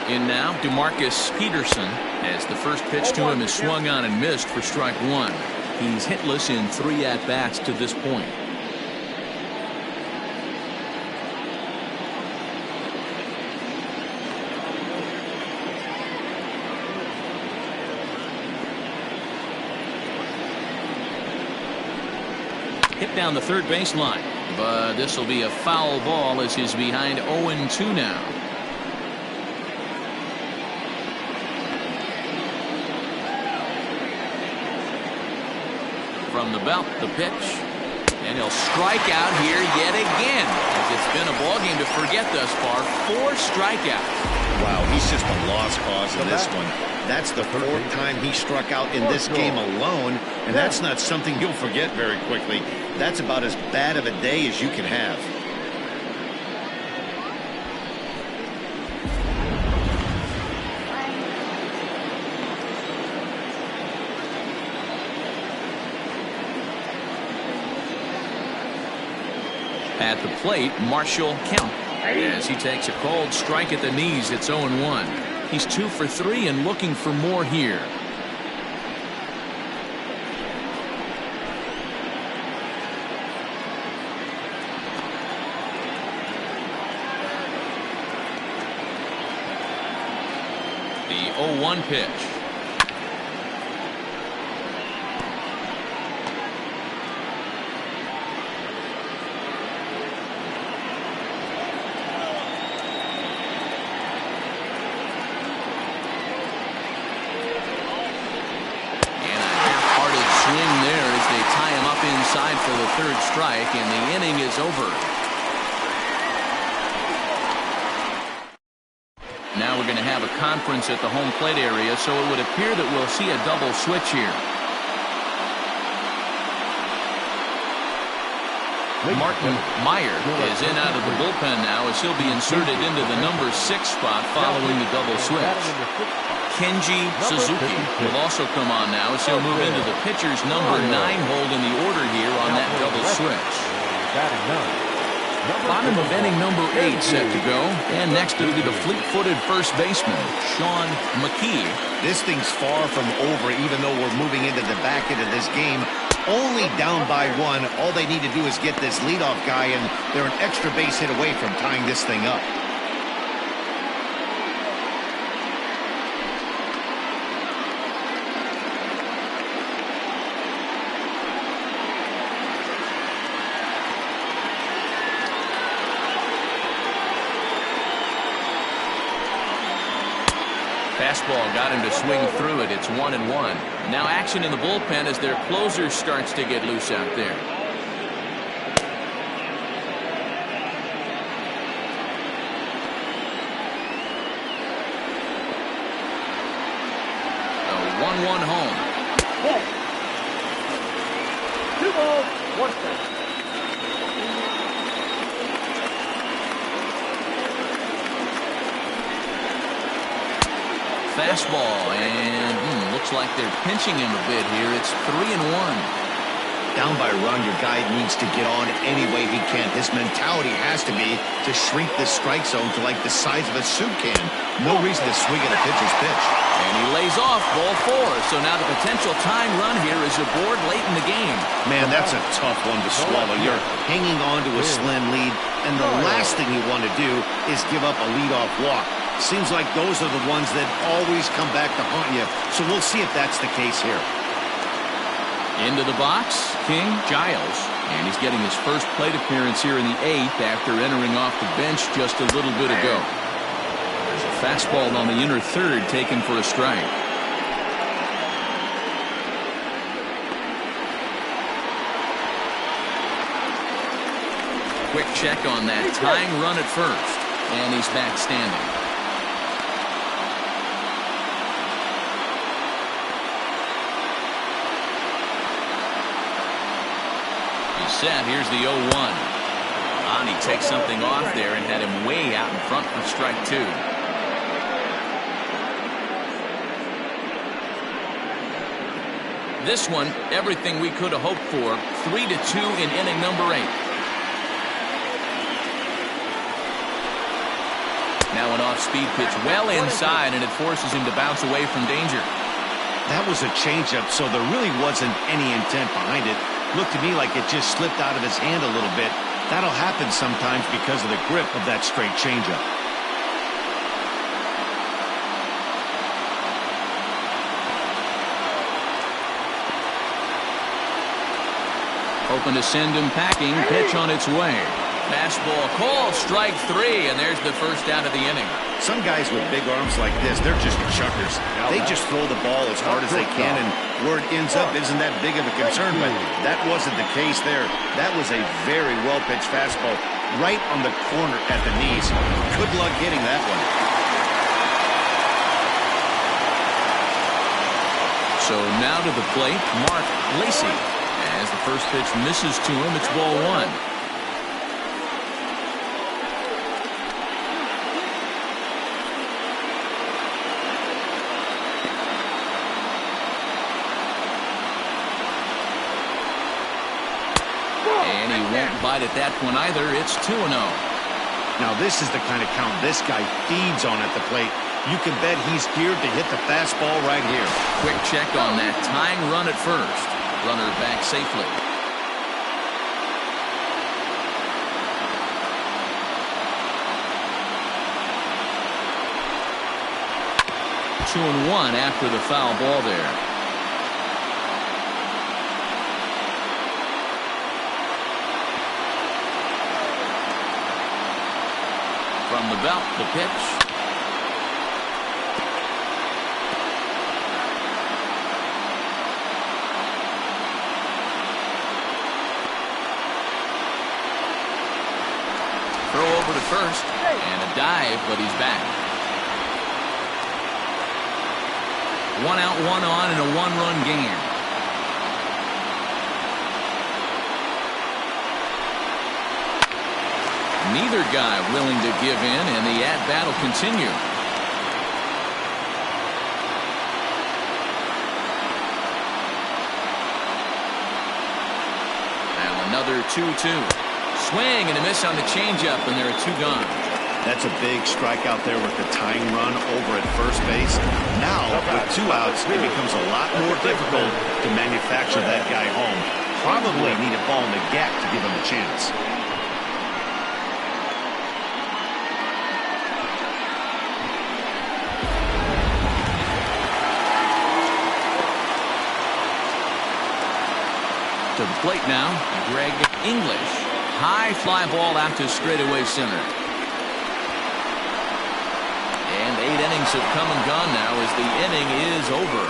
In now, DeMarcus Peterson, as the first pitch to him is swung on and missed for strike 1. He's hitless in 3 at-bats to this point. Hit down the third baseline, but this will be a foul ball as he's behind 0-2 now. From the belt, the pitch, and he'll strike out here yet again. As it's been a ball game to forget thus far. 4 strikeouts. Wow, he's just a lost cause in this one. That's the 4th time he struck out in this game alone, and that's not something you'll forget very quickly. That's about as bad of a day as you can have. At the plate, Marshall Kemp, as he takes a cold strike at the knees. It's 0-1. He's 2 for 3 and looking for more here. The 0-1 pitch. Inside for the 3rd strike, and the inning is over. Now we're going to have a conference at the home plate area, so it would appear that we'll see a double switch here. Martin Meyer is in out of the bullpen now, as he'll be inserted into the number 6 spot following the double switch. Kenji Suzuki will also come on now, as he'll move into the pitcher's number 9 hold in the order here on that double switch. Bottom of inning number 8 set to go. And next it'll be the fleet-footed first baseman, Sean McKee. This thing's far from over, even though we're moving into the back end of this game. Only down by 1. All they need to do is get this leadoff guy, and they're an extra base hit away from tying this thing up. Fastball got him to swing through it. It's 1-1. Now action in the bullpen as their closer starts to get loose out there. A 1-1 home. 2 balls, 1 strike. Fastball, and looks like they're pinching him a bit here. It's 3-1. Down by a run, your guy needs to get on any way he can. His mentality has to be to shrink this strike zone to like the size of a soup can. No reason to swing at a pitcher's pitch. And he lays off ball 4. So now the potential tying run here is aboard late in the game. Man, that's a tough one to swallow. You're hanging on to a slim lead, and the last thing you want to do is give up a leadoff walk. Seems like those are the ones that always come back to haunt you. So we'll see if that's the case here. Into the box, King Giles. And he's getting his first plate appearance here in the 8th after entering off the bench just a little bit ago. There's a fastball on the inner third taken for a strike. Quick check on that tying run at first. And he's back standing. Set. Here's the 0-1. And he takes something off there and had him way out in front for strike 2. This one, everything we could have hoped for. 3-2 in inning number 8. Now an off-speed pitch well inside, and it forces him to bounce away from danger. That was a changeup, so there really wasn't any intent behind it. Looked to me like it just slipped out of his hand a little bit. That'll happen sometimes because of the grip of that straight changeup. Hoping to send him packing. Pitch on its way. Fastball called, strike 3, and there's the first out of the inning. Some guys with big arms like this, they're just chuckers. They just throw the ball as hard as they can, and where it ends up isn't that big of a concern, but that wasn't the case there. That was a very well-pitched fastball right on the corner at the knees. Good luck hitting that one. So now to the plate, Mark Lacey. As the first pitch misses to him, it's ball 1. Bite at that one either. It's 2-0. Now this is the kind of count this guy feeds on at the plate. You can bet he's geared to hit the fastball right here. Quick check on that tying run at first. Runner back safely. Two and one after the foul ball there. From the belt, the pitch. Throw over to first, and a dive, but he's back. 1 out, 1 on, and a 1-run game. Neither guy willing to give in, and the at-bat will continue. Now another 2-2. swing and a miss on the changeup, and there are two gone. That's a big strikeout there with the tying run over at first base. Now, with 2 outs, it becomes a lot more difficult to manufacture that guy home. Probably need a ball in the gap to give him a chance. To the plate now, Greg English. High fly ball out to straightaway center. And 8 innings have come and gone now as the inning is over.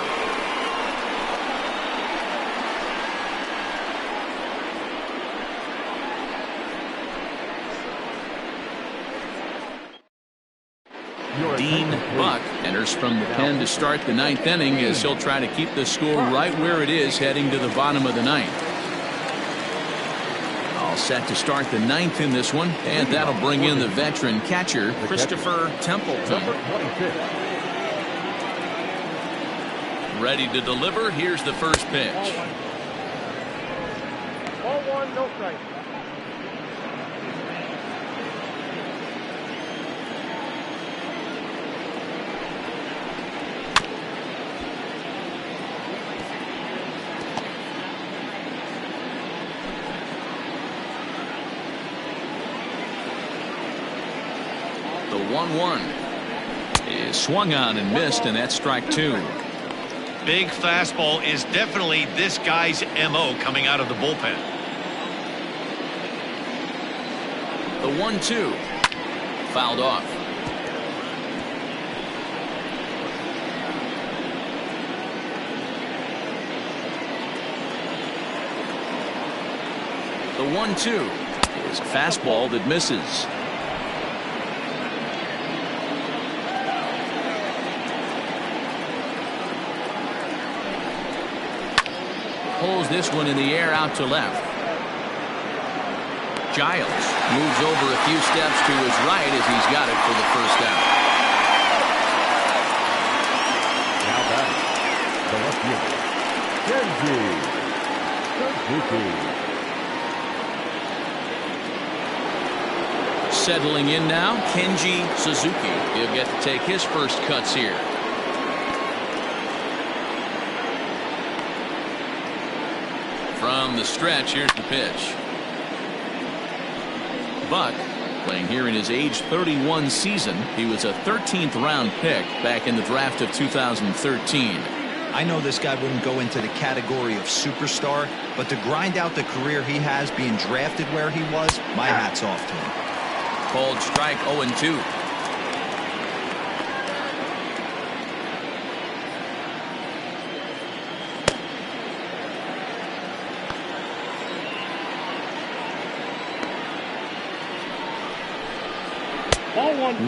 Dean Buck enters from the pen to start the 9th inning as he'll try to keep the score right where it is heading to the bottom of the 9th. All set to start the 9th in this one, and that'll bring in the veteran catcher, Christopher Templeton. Ready to deliver. Here's the first pitch. Ball 1, no strike. The 1-1 is swung on and missed, and that's strike 2. Big fastball is definitely this guy's MO coming out of the bullpen. The 1-2 fouled off. The 1-2 is a fastball that misses. Pulls this one in the air out to left. Giles moves over a few steps to his right as he's got it for the first out. Now batting, the left fielder, Kenji Suzuki. Settling in now, Kenji Suzuki. He'll get to take his first cuts here. From the stretch, here's the pitch. Buck, playing here in his age 31 season. He was a 13th round pick back in the draft of 2013. I know this guy wouldn't go into the category of superstar, but to grind out the career he has being drafted where he was, my hat's off to him. Called strike 0-2.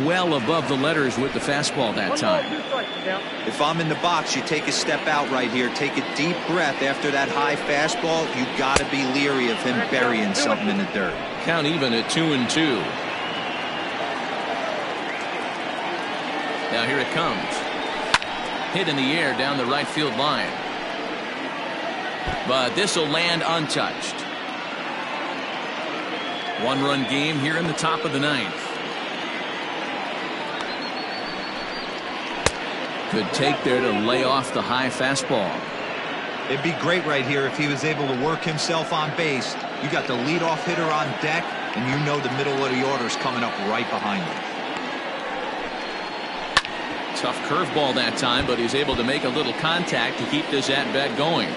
Well above the letters with the fastball that time. If I'm in the box, you take a step out right here, take a deep breath after that high fastball. You got to be leery of him burying something in the dirt. Count even at 2-2. Now here it comes. Hit in the air down the right field line. But this will land untouched. 1-run game here in the top of the 9th. Good take there to lay off the high fastball. It'd be great right here if he was able to work himself on base. You got the leadoff hitter on deck, and you know the middle of the order is coming up right behind him. Tough curveball that time, but he's able to make a little contact to keep this at-bat going.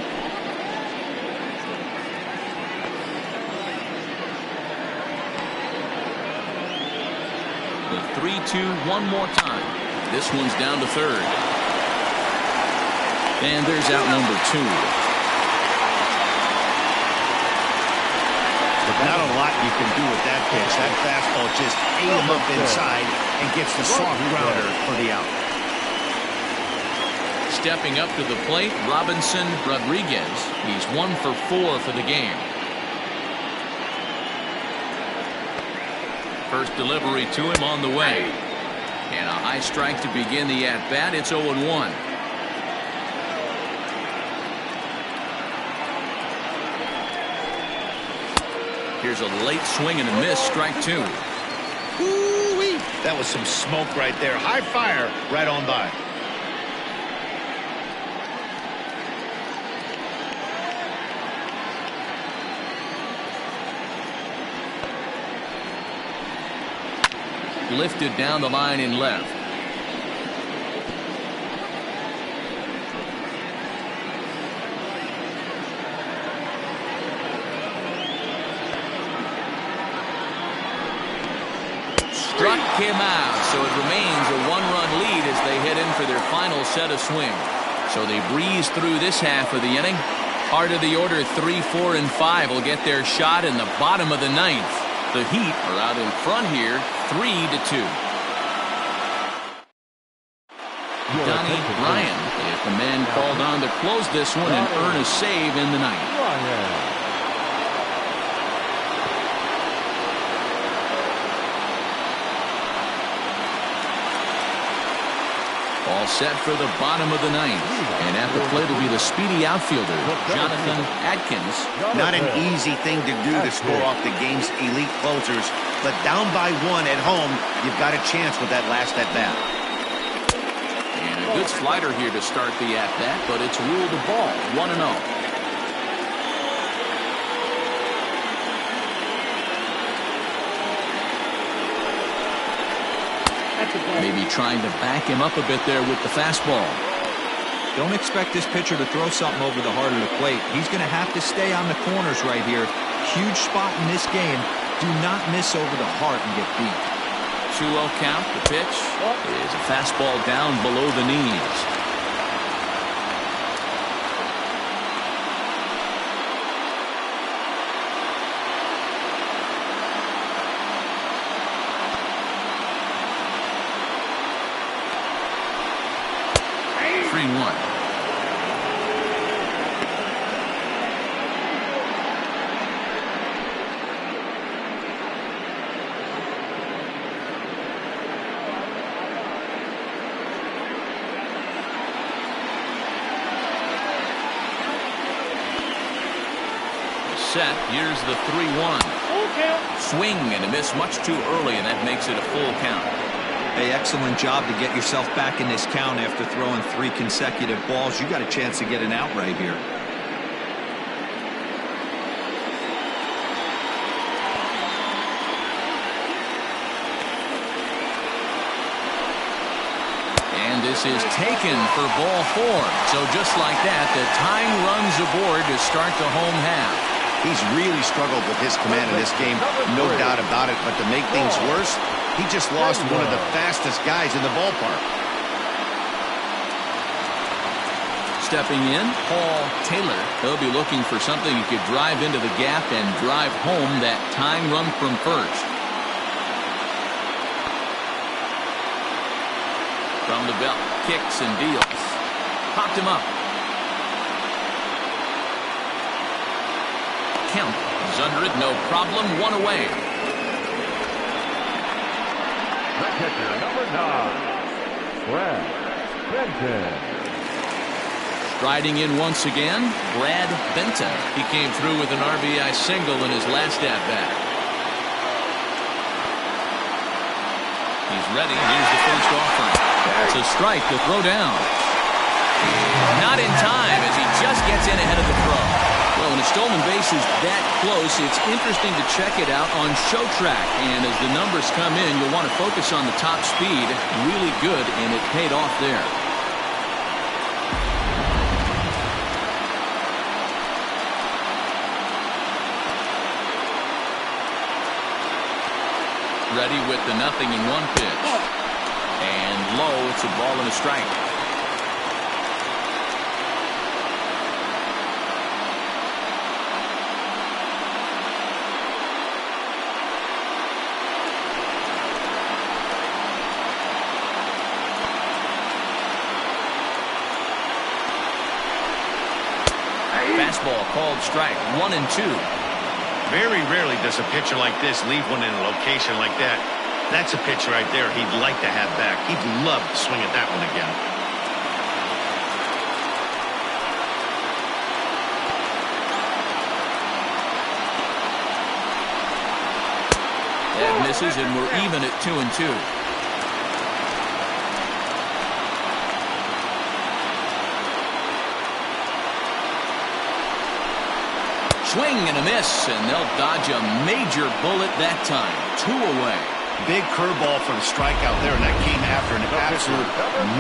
The 3-2 one more time. This one's down to third. And there's out number 2. Not a lot you can do with that pitch. That fastball just ate him up inside and gets the soft grounder for the out. Stepping up to the plate, Robinson Rodriguez. He's 1 for 4 for the game. First delivery to him on the way. And a high strike to begin the at-bat. It's 0-1. Here's a late swing and a miss, strike two. Ooh-wee. That was some smoke right there. High fire right on by. Lifted down the line in left. Struck him out, so it remains a one-run lead as they head in for their final set of swings. So they breeze through this half of the inning. Heart of the order 3, 4, and 5 will get their shot in the bottom of the ninth. The Heat are out in front here, 3-2. Donnie Ryan is the man called on to close this one and earn a save in the ninth. All set for the bottom of the ninth. And at the plate will be the speedy outfielder, Jonathan Adkins. Not an easy thing to do to score off the game's elite closers, but down by one at home, you've got a chance with that last at-bat. And a good slider here to start the at-bat, but it's ruled a ball, 1-0. Maybe trying to back him up a bit there with the fastball. Don't expect this pitcher to throw something over the heart of the plate. He's going to have to stay on the corners right here. Huge spot in this game. Do not miss over the heart and get beat. 2-0 count. The pitch is a fastball down below the knees. Set. Here's the 3-1. Swing and a miss much too early, and that makes it a full count. Hey, excellent job to get yourself back in this count after throwing 3 consecutive balls. You got a chance to get an out right here. And this is taken for ball 4. So just like that, the tying runs aboard to start the home half. He's really struggled with his command in this game, no doubt about it. But to make things worse, he just lost one of the fastest guys in the ballpark. Stepping in, Paul Taylor. He'll be looking for something he could drive into the gap and drive home that tying run from first. From the belt, kicks and deals. Popped him up. Count is under it, no problem, 1 away. The catcher, number 9, Brad Benton. Striding in once again, Brad Benton. He came through with an RBI single in his last at-bat. He's ready. Here's the first offering. It's a strike to throw down. Not in time as he just gets in ahead of the throw. Well, when a stolen base is that close, it's interesting to check it out on show track. And as the numbers come in, you'll want to focus on the top speed. Really good, and it paid off there. Ready with the 0-1 pitch. And low, it's a ball and a strike. Fastball called strike, 1-2. Very rarely does a pitcher like this leave one in a location like that. That's a pitch right there he'd like to have back. He'd love to swing at that one again. That misses, and we're even at 2-2. Swing and a miss, and they'll dodge a major bullet that time. 2 away. Big curveball for the strikeout there, and that came after an absolute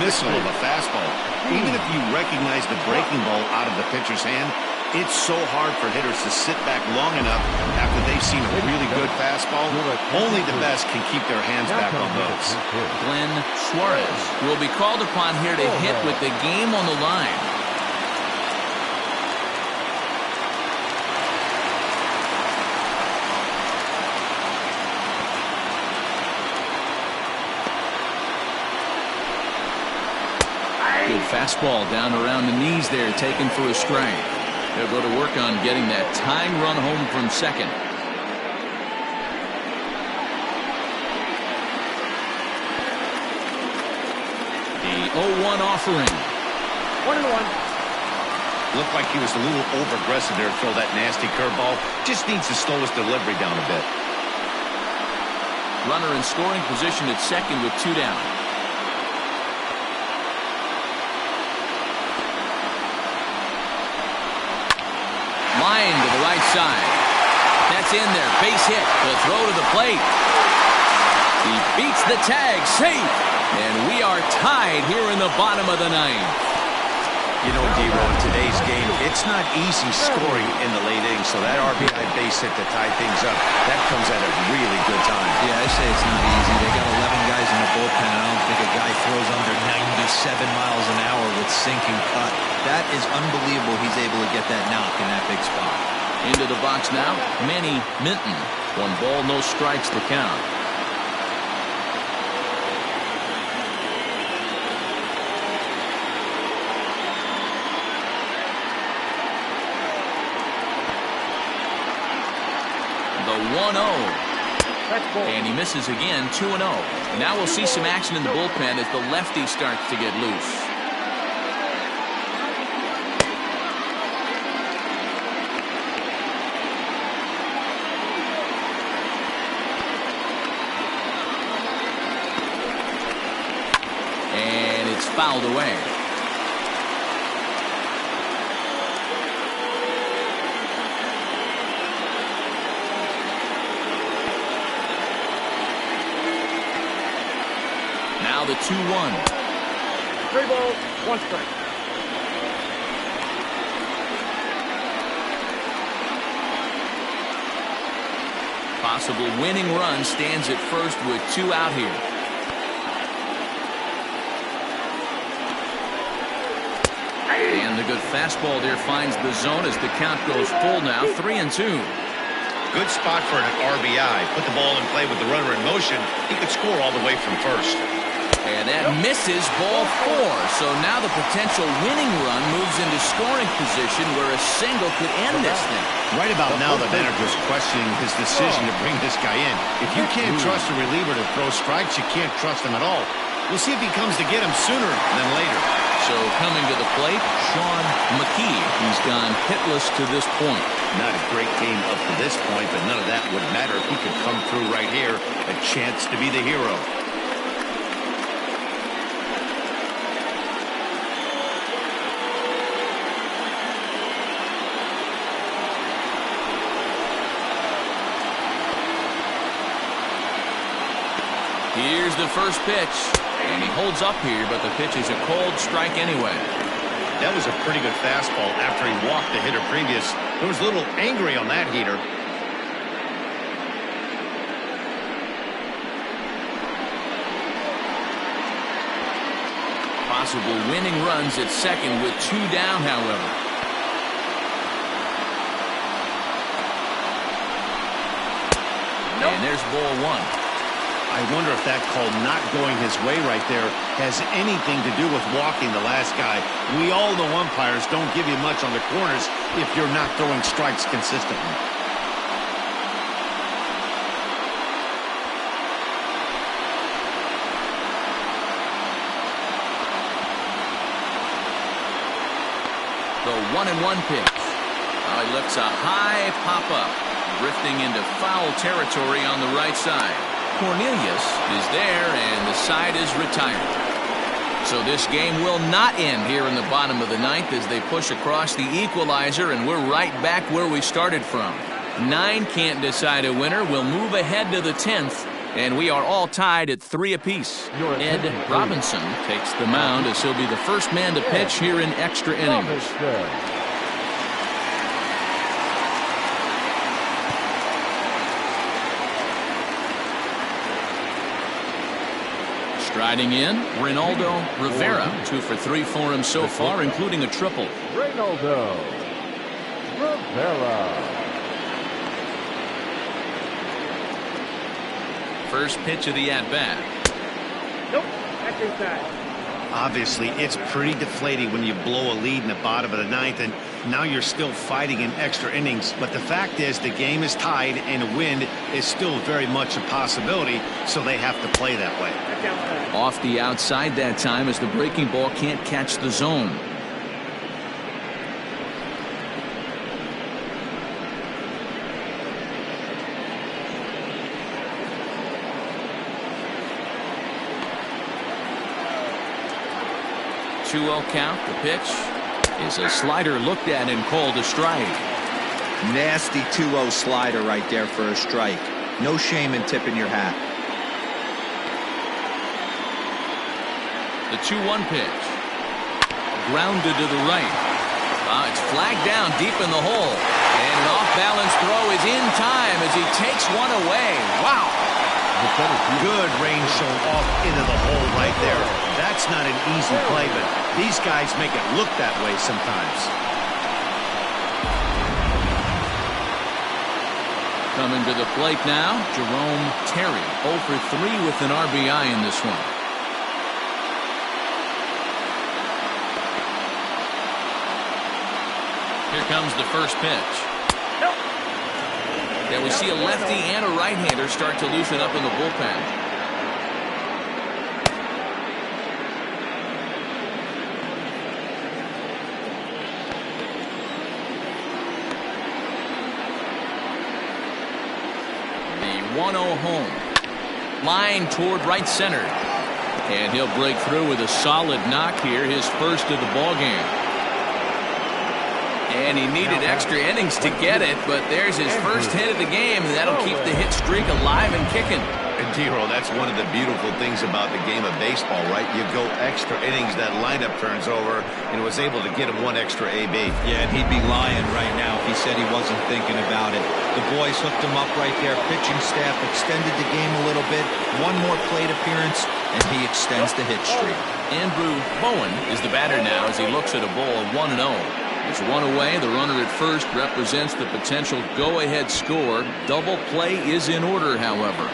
missile of a fastball. Even if you recognize the breaking ball out of the pitcher's hand, it's so hard for hitters to sit back long enough after they've seen a really good fastball. Only the best can keep their hands back on those. Glenn Suarez will be called upon here to hit with the game on the line. Good fastball down around the knees there, taken for a strike. They'll go to work on getting that tying run home from second. The 0-1 offering. 1-1. Looked like he was a little over-aggressive there to throw that nasty curveball. Just needs to slow his delivery down a bit. Runner in scoring position at second with 2 down. Line to the right side. That's in there. Base hit. The throw to the plate. He beats the tag. Safe. And we are tied here in the bottom of the ninth. You know, D-Row, in today's game, it's not easy scoring in the late innings, so that RBI base hit to tie things up, that comes at a really good time. Yeah, I say it's not easy. They got 11 guys in the bullpen. I don't think a guy throws under 97 miles an hour with sinking cut. That is unbelievable he's able to get that knock in that big spot. Into the box now, Manny Minton. 1 ball, no strikes to count. The 1-0. And he misses again, 2-0. Now we'll see some action in the bullpen as the lefty starts to get loose. And it's fouled away. Now the 2-1. 3 balls, 1 strike. Possible winning run stands at first with 2 out here. And the good fastball there finds the zone as the count goes full now. 3-2. Good spot for an RBI. Put the ball in play with the runner in motion. He could score all the way from first. And that misses, ball 4. So now the potential winning run moves into scoring position where a single could end this thing. Right about now, the manager's questioning his decision to bring this guy in. If you can't trust a reliever to throw strikes, you can't trust him at all. We'll see if he comes to get him sooner than later. So coming to the plate, Sean McKee. He's gone hitless to this point. Not a great game up to this point, but none of that would matter if he could come through right here. A chance to be the hero. Here's the first pitch. And he holds up here, but the pitch is a cold strike anyway. That was a pretty good fastball after he walked the hitter previous. There was a little angry on that heater. Possible winning runs at second with 2 down, however. And there's ball 1. I wonder if that call not going his way right there has anything to do with walking the last guy. We all know umpires don't give you much on the corners if you're not throwing strikes consistently. The 1-1 pitch. Oh, he looks a high pop up. drifting into foul territory on the right side. Cornelius is there, and the side is retired. So this game will not end here in the bottom of the ninth as they push across the equalizer, and we're right back where we started from. 9 can't decide a winner. We'll move ahead to the 10th, and we are all tied at 3 apiece. Ed Robinson takes the mound as he'll be the first man to pitch here in extra innings. Striding in, Reynaldo Rivera. 2 for 3 for him so far, including a triple. Reynaldo Rivera. First pitch of the at-bat. Nope, that's inside. Obviously, it's pretty deflating when you blow a lead in the bottom of the ninth, and now you're still fighting in extra innings. But the fact is, the game is tied, and a win is still very much a possibility, so they have to play that way. Off the outside that time as the breaking ball can't catch the zone. Two-0 count. The pitch is a slider looked at and called a strike. Nasty 2-0 slider right there for a strike. No shame in tipping your hat. The 2-1 pitch. Grounded to the right. It's flagged down deep in the hole. And an off-balance throw is in time as he takes one away. Wow. Good range shown off into the hole right there. That's not an easy play, but these guys make it look that way sometimes. Coming to the plate now, Jerome Terry. 0 for 3 with an RBI in this one. Here comes the first pitch. Yeah, we see a lefty and a right-hander start to loosen up in the bullpen. The 1-0 home. Line toward right center. And he'll break through with a solid knock here, his first of the ballgame. And he needed extra innings to get it, but there's his first hit of the game, and that'll keep the hit streak alive and kicking. And D-Roll, that's one of the beautiful things about the game of baseball, right? You go extra innings, that lineup turns over, and was able to get him one extra AB. Yeah, and he'd be lying right now if he said he wasn't thinking about it. The boys hooked him up right there. Pitching staff extended the game a little bit. One more plate appearance, and he extends the hit streak. Andrew Bowen is the batter now as he looks at a ball of 1-0. It's one away. The runner at first represents the potential go-ahead score. Double play is in order, however.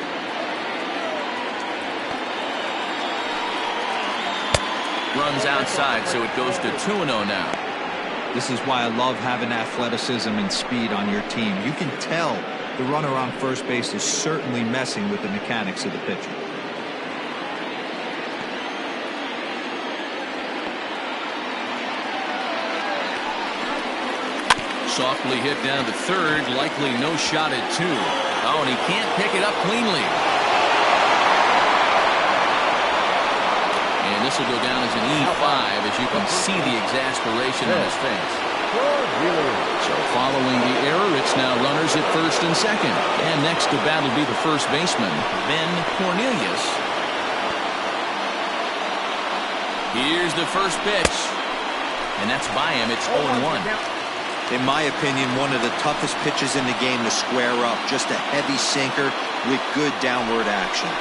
Runs outside, so it goes to 2-0 now. This is why I love having athleticism and speed on your team. You can tell the runner on first base is certainly messing with the mechanics of the pitcher. Softly hit down to third, likely no shot at 2. Oh, and he can't pick it up cleanly. And this will go down as an E5 as you can see the exasperation on his face. So following the error, it's now runners at first and second. And next to bat will be the first baseman, Ben Cornelius. Here's the first pitch. And that's by him. It's 0-1. In my opinion, one of the toughest pitches in the game to square up. Just a heavy sinker with good downward action.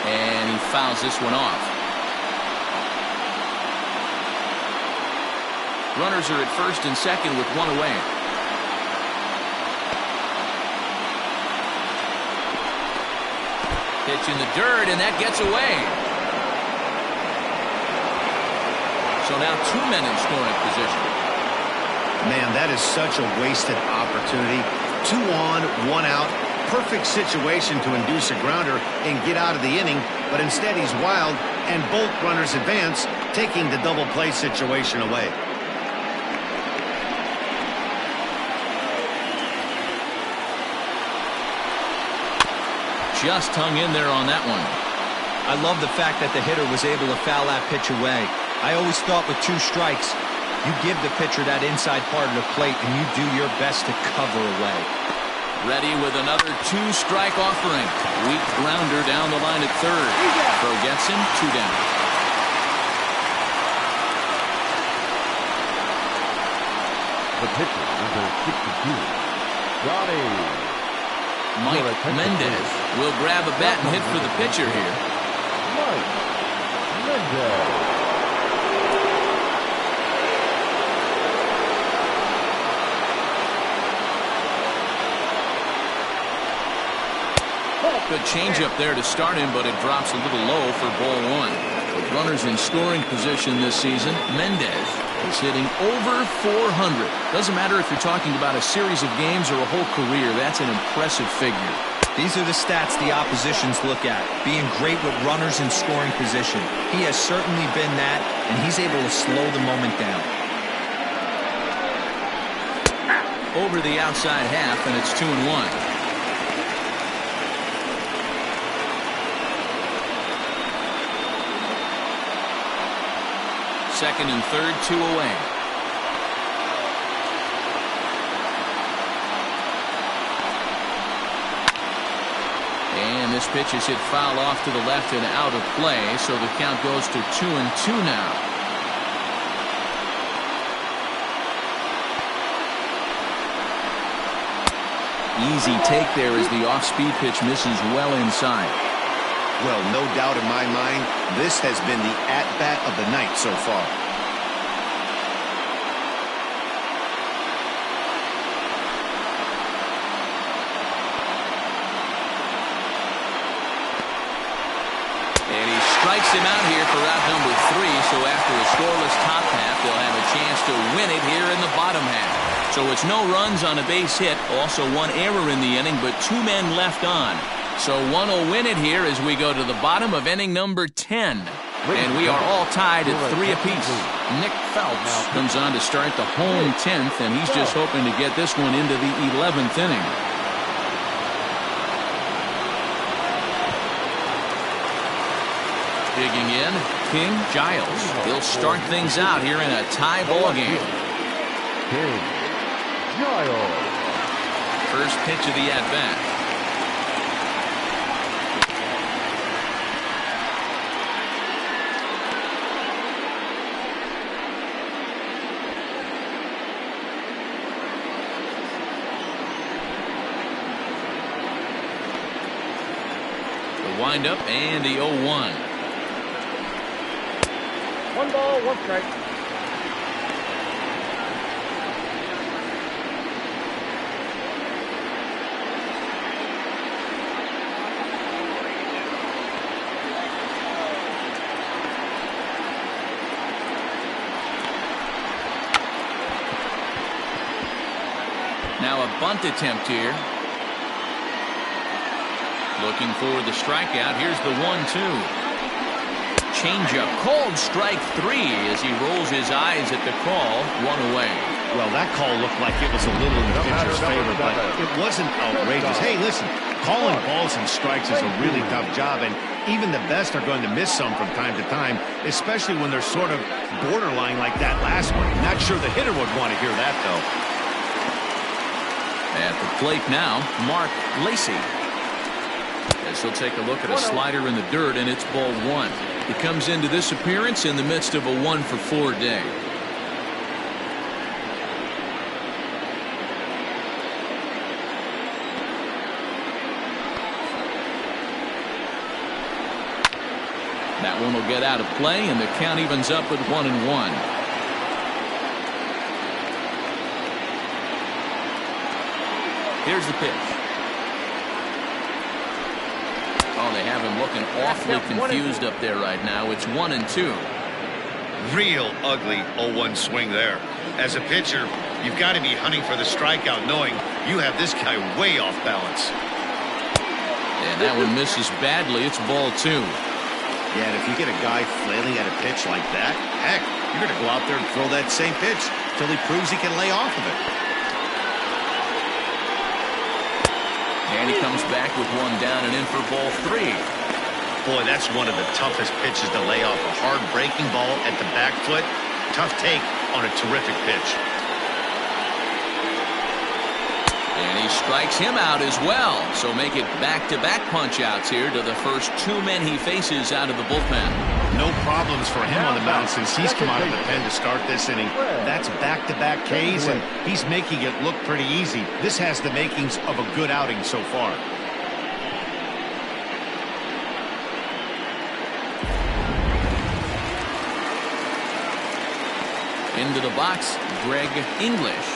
And he fouls this one off. Runners are at first and second with one away. Pitch in the dirt, and that gets away. So now 2 men in scoring position. Man, that is such a wasted opportunity. 2 on, 1 out. Perfect situation to induce a grounder and get out of the inning, but instead he's wild, and both runners advance, taking the double play situation away. just hung in there on that one. I love the fact that the hitter was able to foul that pitch away. I always thought with 2 strikes, you give the pitcher that inside part of the plate and you do your best to cover away. Ready with another 2-strike offering. Weak grounder down the line at third. Throw gets him, 2 down. The pitcher, number 62, Johnny. Mike Mendez will grab a bat and hit for the pitcher here. Mike Mendez. Good changeup there to start him, but it drops a little low for ball 1. With runners in scoring position this season, Mendez is hitting over 400. Doesn't matter if you're talking about a series of games or a whole career. That's an impressive figure. These are the stats the oppositions look at. Being great with runners in scoring position. He has certainly been that, and he's able to slow the moment down. Over the outside half, and it's 2-1. Second and third, 2 away. And this pitch is hit foul off to the left and out of play, so the count goes to 2-2 now. Easy take there as the off-speed pitch misses well inside. Well, no doubt in my mind, this has been the at-bat of the night so far. And he strikes him out here for out number 3, so after a scoreless top half, they'll have a chance to win it here in the bottom half. So it's no runs on a base hit, also 1 error in the inning, but 2 men left on. So one will win it here as we go to the bottom of inning number 10. And we are all tied at 3 apiece. Nick Phelps comes on to start the home 10th, and he's just hoping to get this one into the 11th inning. Digging in, King Giles. He'll start things out here in a tie ball game. King Giles. First pitch of the at-bat. Wind up and the 0-1. 1 ball, 1 strike. Now a bunt attempt here. Looking for the strikeout. Here's the 1-2. Changeup. Called strike 3 as he rolls his eyes at the call. 1 away. Well, that call looked like it was a little in the pitcher's favor, but it wasn't outrageous. Hey, listen, calling balls and strikes is a really tough job, and even the best are going to miss some from time to time, especially when they're sort of borderline like that last one. Not sure the hitter would want to hear that, though. At the plate now, Mark Lacy. As he'll take a look at a slider in the dirt, and it's ball 1. He comes into this appearance in the midst of a 1-for-4 day. That one will get out of play, and the count evens up at 1-1. Here's the pitch. Oh, they have him looking awfully confused up there right now. It's 1-2. Real ugly 0-1 swing there. As a pitcher, you've got to be hunting for the strikeout, knowing you have this guy way off balance. And that one misses badly. It's ball 2. Yeah, and if you get a guy flailing at a pitch like that, heck, you're going to go out there and throw that same pitch till he proves he can lay off of it. And he comes back with one down and in for ball 3. Boy, that's one of the toughest pitches to lay off. A hard breaking ball at the back foot. Tough take on a terrific pitch. And he strikes him out as well. So make it back-to-back punch-outs here to the first 2 men he faces out of the bullpen. No problems for him on the mound since he's come out of the pen to start this inning. That's back-to-back Ks, and he's making it look pretty easy. This has the makings of a good outing so far. Into the box, Greg English.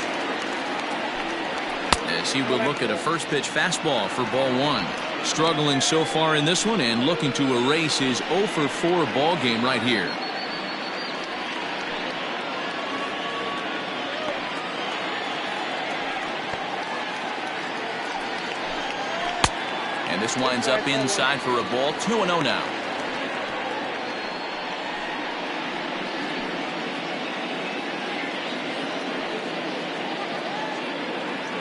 As he will look at a first pitch fastball for ball 1. Struggling so far in this one and looking to erase his 0 for 4 ball game right here. And this winds up inside for a ball. 2-0 now.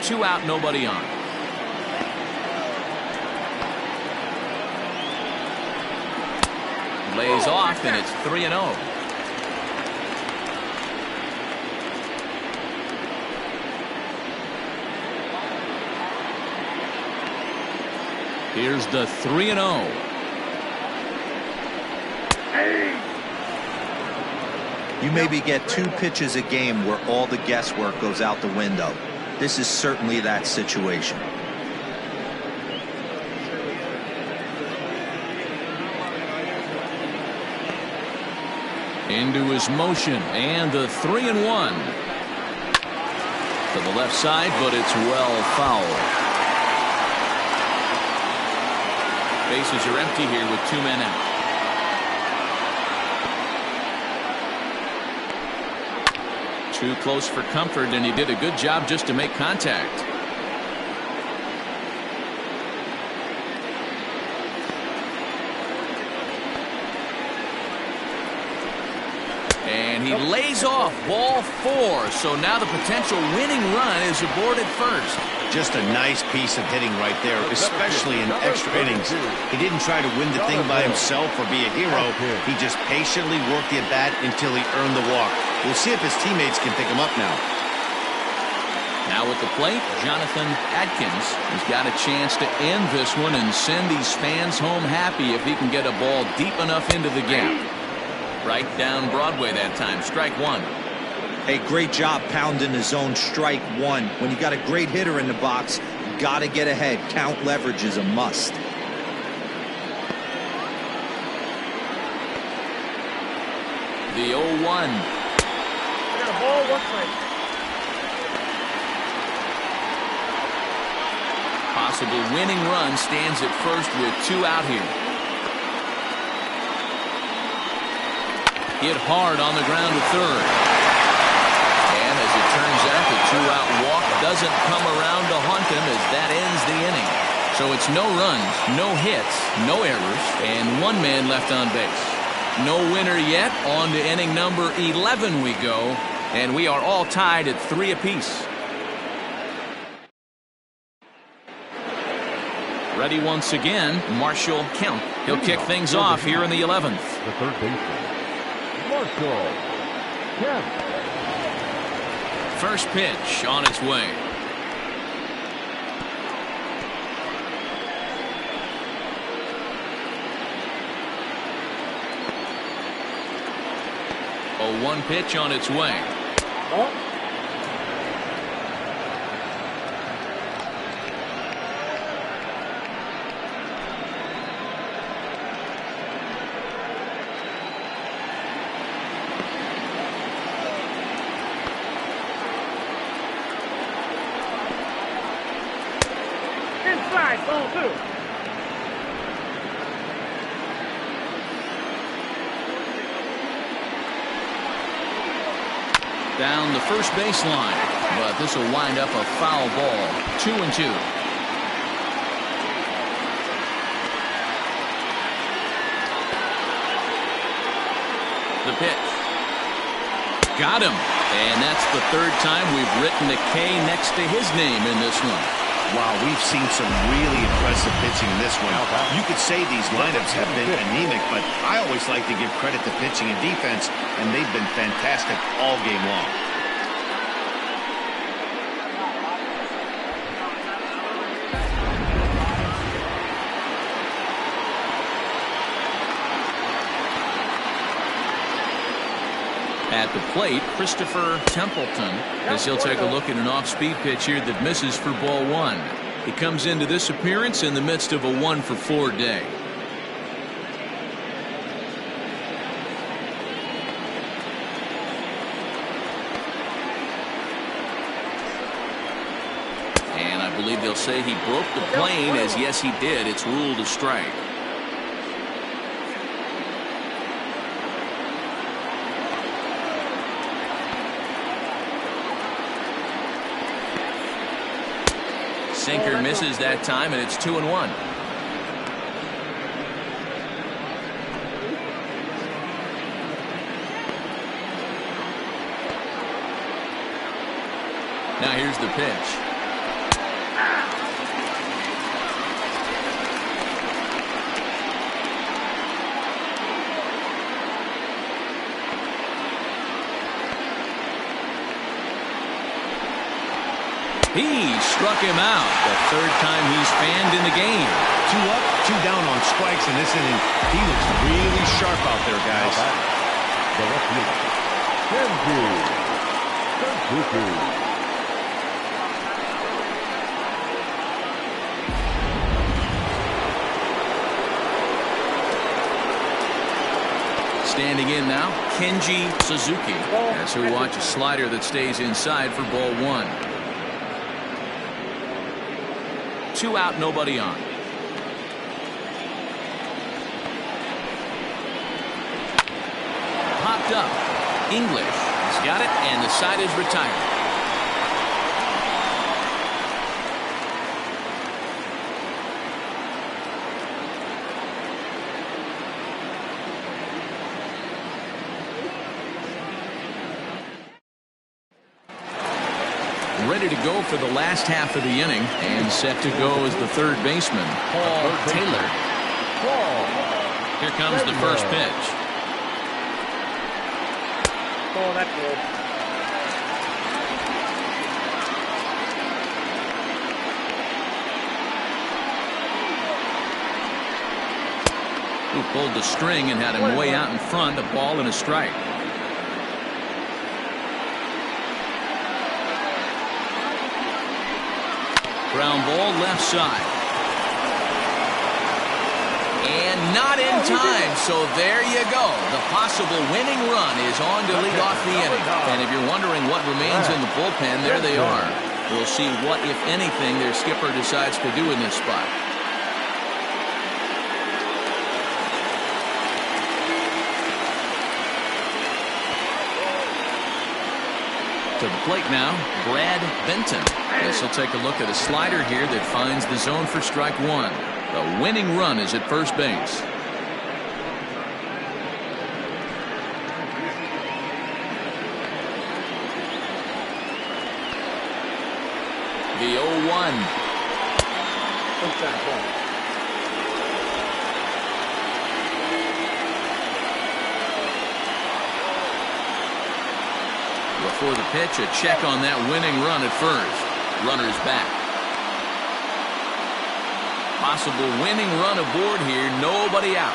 Two out, nobody on. Lays off, and it's 3-0. Here's the 3-0. You maybe get 2 pitches a game where all the guesswork goes out the window. This is certainly that situation. Into his motion, and the 3-1. To the left side, but it's well fouled. Bases are empty here with 2 men out. Too close for comfort, and he did a good job just to make contact. And he lays off ball 4. So now the potential winning run is aboard at first. Just a nice piece of hitting right there, especially in extra innings. He didn't try to win the thing by himself or be a hero. He just patiently worked the at-bat until he earned the walk. We'll see if his teammates can pick him up now. Now at the plate, Jonathan Adkins has got a chance to end this one and send these fans home happy if he can get a ball deep enough into the gap. Right down Broadway that time. Strike 1. Hey, great job pounding the zone. Strike 1. When you got a great hitter in the box, you got to get ahead. Count leverage is a must. The 0-1. Ball 1 strike. Possible winning run stands at first with 2 out here. Hit hard on the ground to third. And as it turns out, the 2-out walk doesn't come around to haunt him as that ends the inning. So it's no runs, no hits, no errors, and 1 man left on base. No winner yet. On to inning number 11 we go. And we are all tied at 3 apiece. Ready once again, Marshall Kemp. He'll kick things off here in the 11th. The third baseman, Marshall Kemp. First pitch on its way. A 1 pitch on its way. Inside, ball 2. Down the first baseline, but this will wind up a foul ball. 2-2. The pitch. Got him. And that's the 3rd time we've written a K next to his name in this one. Wow, we've seen some really impressive pitching in this one. You could say these lineups have been anemic, but I always like to give credit to pitching and defense, and they've been fantastic all game long. At the plate, Christopher Templeton, as he'll take a look at an off-speed pitch here that misses for ball one. He comes into this appearance in the midst of a 1-for-4 day. And I believe they'll say he broke the plane, as yes he did. It's ruled a strike. Sinker misses that time, and it's 2-1. Now here's the pitch. He struck him out. The third time he's fanned in the game. 2 up, 2 down on strikes in this inning. He looks really sharp out there, guys. Standing in now, Kenji Suzuki, as he'll watch a slider that stays inside for ball one. 2 out, nobody on. Popped up. English has got it, and the side is retired. Ready to go for the last half of the inning, and set to go as the third baseman, Paul Taylor. Here comes the first pitch. Oh, that's good. Who pulled the string and had him way out in front, a ball and a strike. Ground ball left side. And not in time, so there you go. The possible winning run is on to lead off the inning. And if you're wondering what remains in the bullpen, there they are. We'll see what, if anything, their skipper decides to do in this spot. To the plate now, Brad Benton. Yes, he'll take a look at a slider here that finds the zone for strike one. The winning run is at first base. The 0-1. Before the pitch, a check on that winning run at first. Runner's back. Possible winning run aboard here. Nobody out.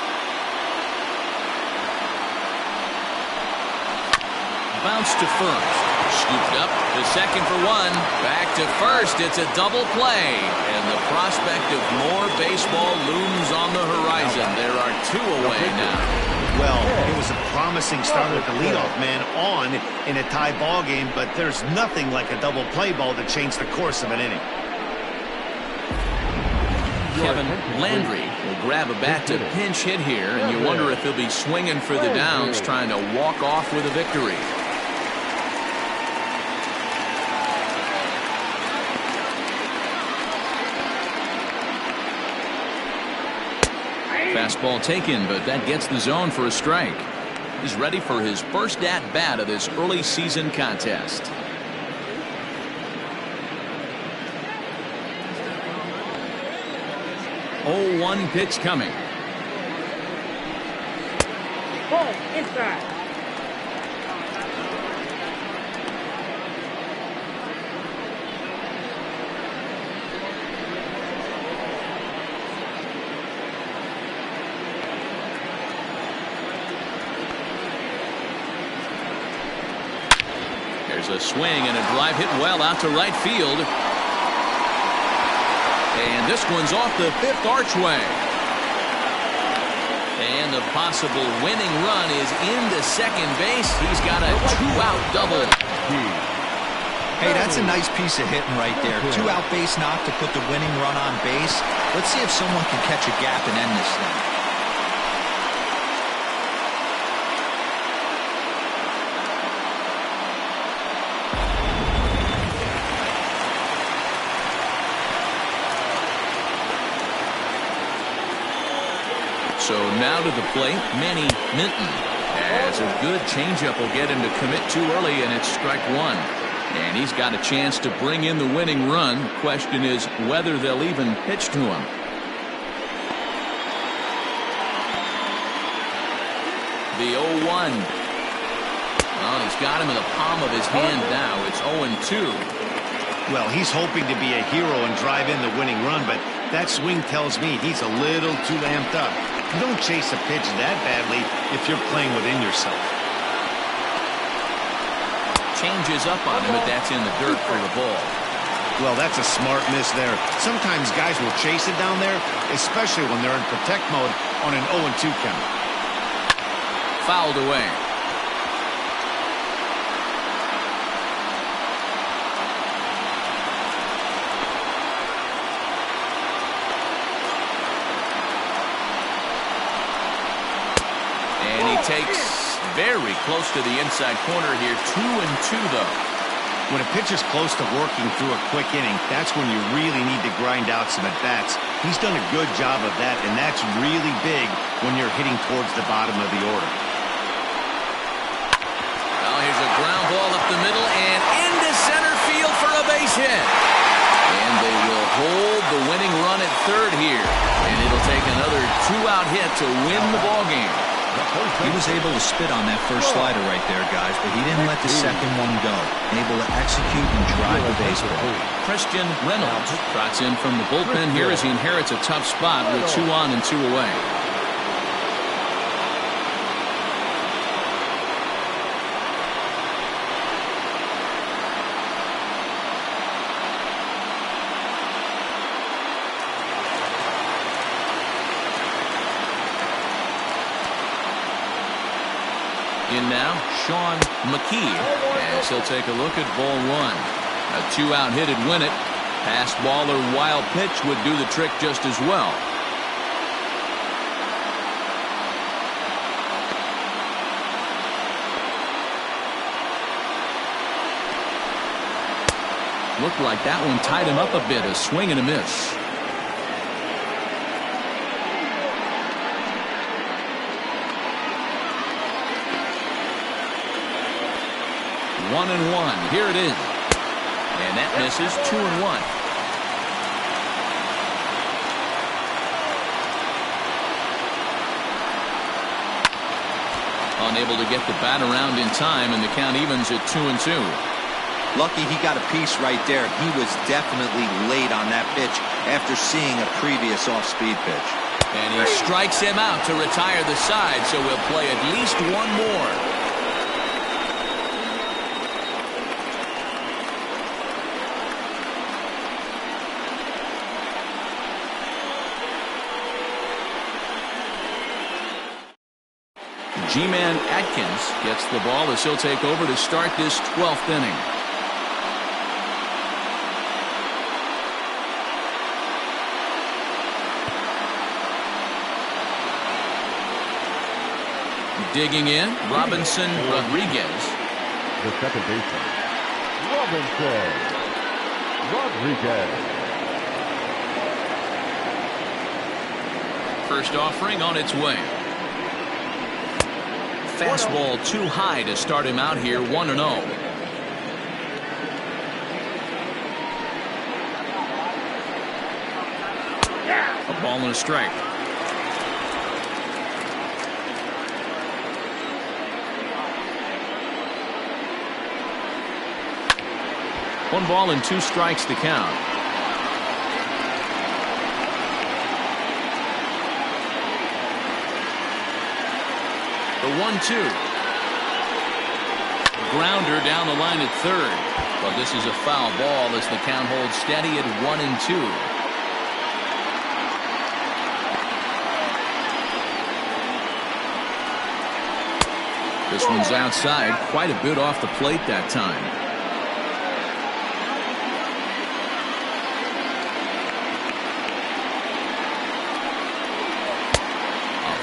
Bounce to first. Scooped up to second for one. Back to first. It's a double play. And the prospect of more baseball looms on the horizon. There are 2 away now. Well, it was a promising start with the leadoff man on in a tie ball game, but there's nothing like a double play ball to change the course of an inning. Kevin Landry will grab a bat to pinch hit here, and you wonder if he'll be swinging for the downs, trying to walk off with a victory. Fastball taken, but that gets the zone for a strike. He's ready for his first at-bat of this early season contest. 0-1 pitch coming. Ball inside. There's a swing and a drive hit well out to right field. And this one's off the fifth archway. And the possible winning run is into second base. He's got a two-out double. Hey, that's a nice piece of hitting right there. Two-out base knock to put the winning run on base. Let's see if someone can catch a gap and end this thing. So now to the plate, Manny Minton. As a good changeup will get him to commit too early, and it's strike one. And he's got a chance to bring in the winning run. The question is whether they'll even pitch to him. The 0-1. Oh, he's got him in the palm of his hand now. It's 0-2. Well, he's hoping to be a hero and drive in the winning run, but that swing tells me he's a little too amped up. You don't chase a pitch that badly if you're playing within yourself. Changes up on him, but that's in the dirt for the ball. Well, that's a smart miss there. Sometimes guys will chase it down there, especially when they're in protect mode on an 0-2 count. Fouled away. Takes very close to the inside corner here. 2-2 though. When a pitcher's close to working through a quick inning, that's when you really need to grind out some at-bats. He's done a good job of that, and that's really big when you're hitting towards the bottom of the order. Well, here's a ground ball up the middle and into center field for a base hit. And they will hold the winning run at third here. And it'll take another two-out hit to win the ballgame. He was able to spit on that first slider right there, guys, but he didn't let the second one go. Able to execute and drive the baseball. Christian Reynolds trots in from the bullpen here as he inherits a tough spot with 2 on and 2 away. In now, Sean McKee, as he'll take a look at ball one. A 2-out hit would win it. Pass ball or wild pitch would do the trick just as well. Looked like that one tied him up a bit. A swing and a miss. One and one. Here it is. And that misses. 2-1. Unable to get the bat around in time, and the count evens at 2-2. Lucky he got a piece right there. He was definitely late on that pitch after seeing a previous off-speed pitch. And he strikes him out to retire the side, so we'll play at least one more. G-Man Atkins gets the ball as he'll take over to start this 12th inning. Digging in, Robinson Rodriguez. The second baseman, Robinson Rodriguez. First offering on its way. Fastball too high to start him out here, 1-0. A Ball and a strike. One ball and 2 strikes to count. The 1-2. Grounder down the line at third. But this is a foul ball as the count holds steady at 1-2. This one's outside, quite a bit off the plate that time.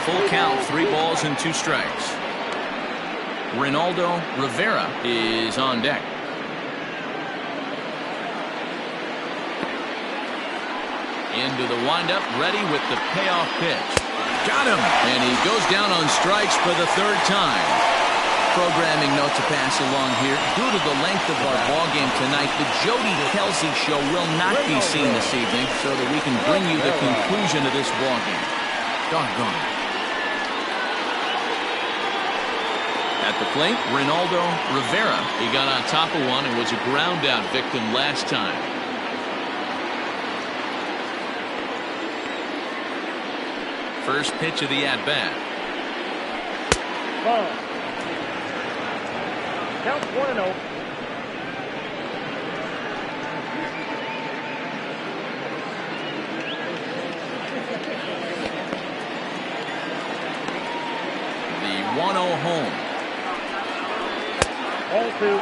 Full count, 3 balls and 2 strikes. Ronaldo Rivera is on deck. Into the windup, ready with the payoff pitch. Got him! And he goes down on strikes for the 3rd time. Programming note to pass along here. Due to the length of our ball game tonight, the Jody Kelsey show will not be seen this evening so that we can bring you the conclusion of this ball game. Doggone. At the plate, Ronaldo Rivera. He got on top of one and was a ground out victim last time. First pitch of the at-bat. Ball. Count 1-0. The 1-0 home. 0-2.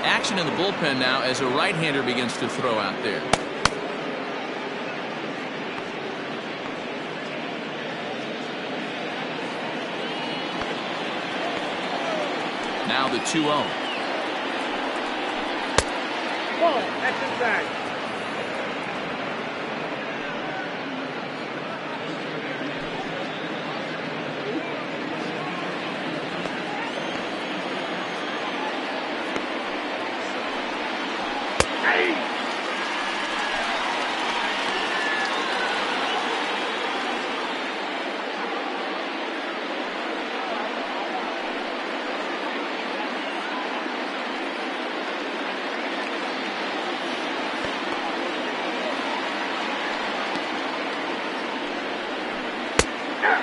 Action in the bullpen now as a right-hander begins to throw out there. Now the 2-0. Ball. That's inside.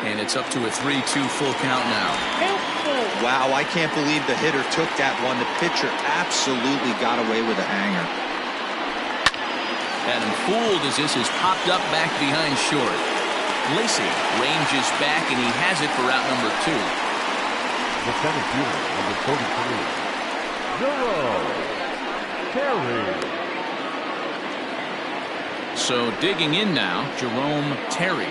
And it's up to a 3-2 full count now. Wow, I can't believe the hitter took that one. The pitcher absolutely got away with a hanger. And fooled as this is popped up back behind short. Lacy ranges back and he has it for out number 2. The center fielder, number 33, Jerome Terry. So digging in now, Jerome Terry.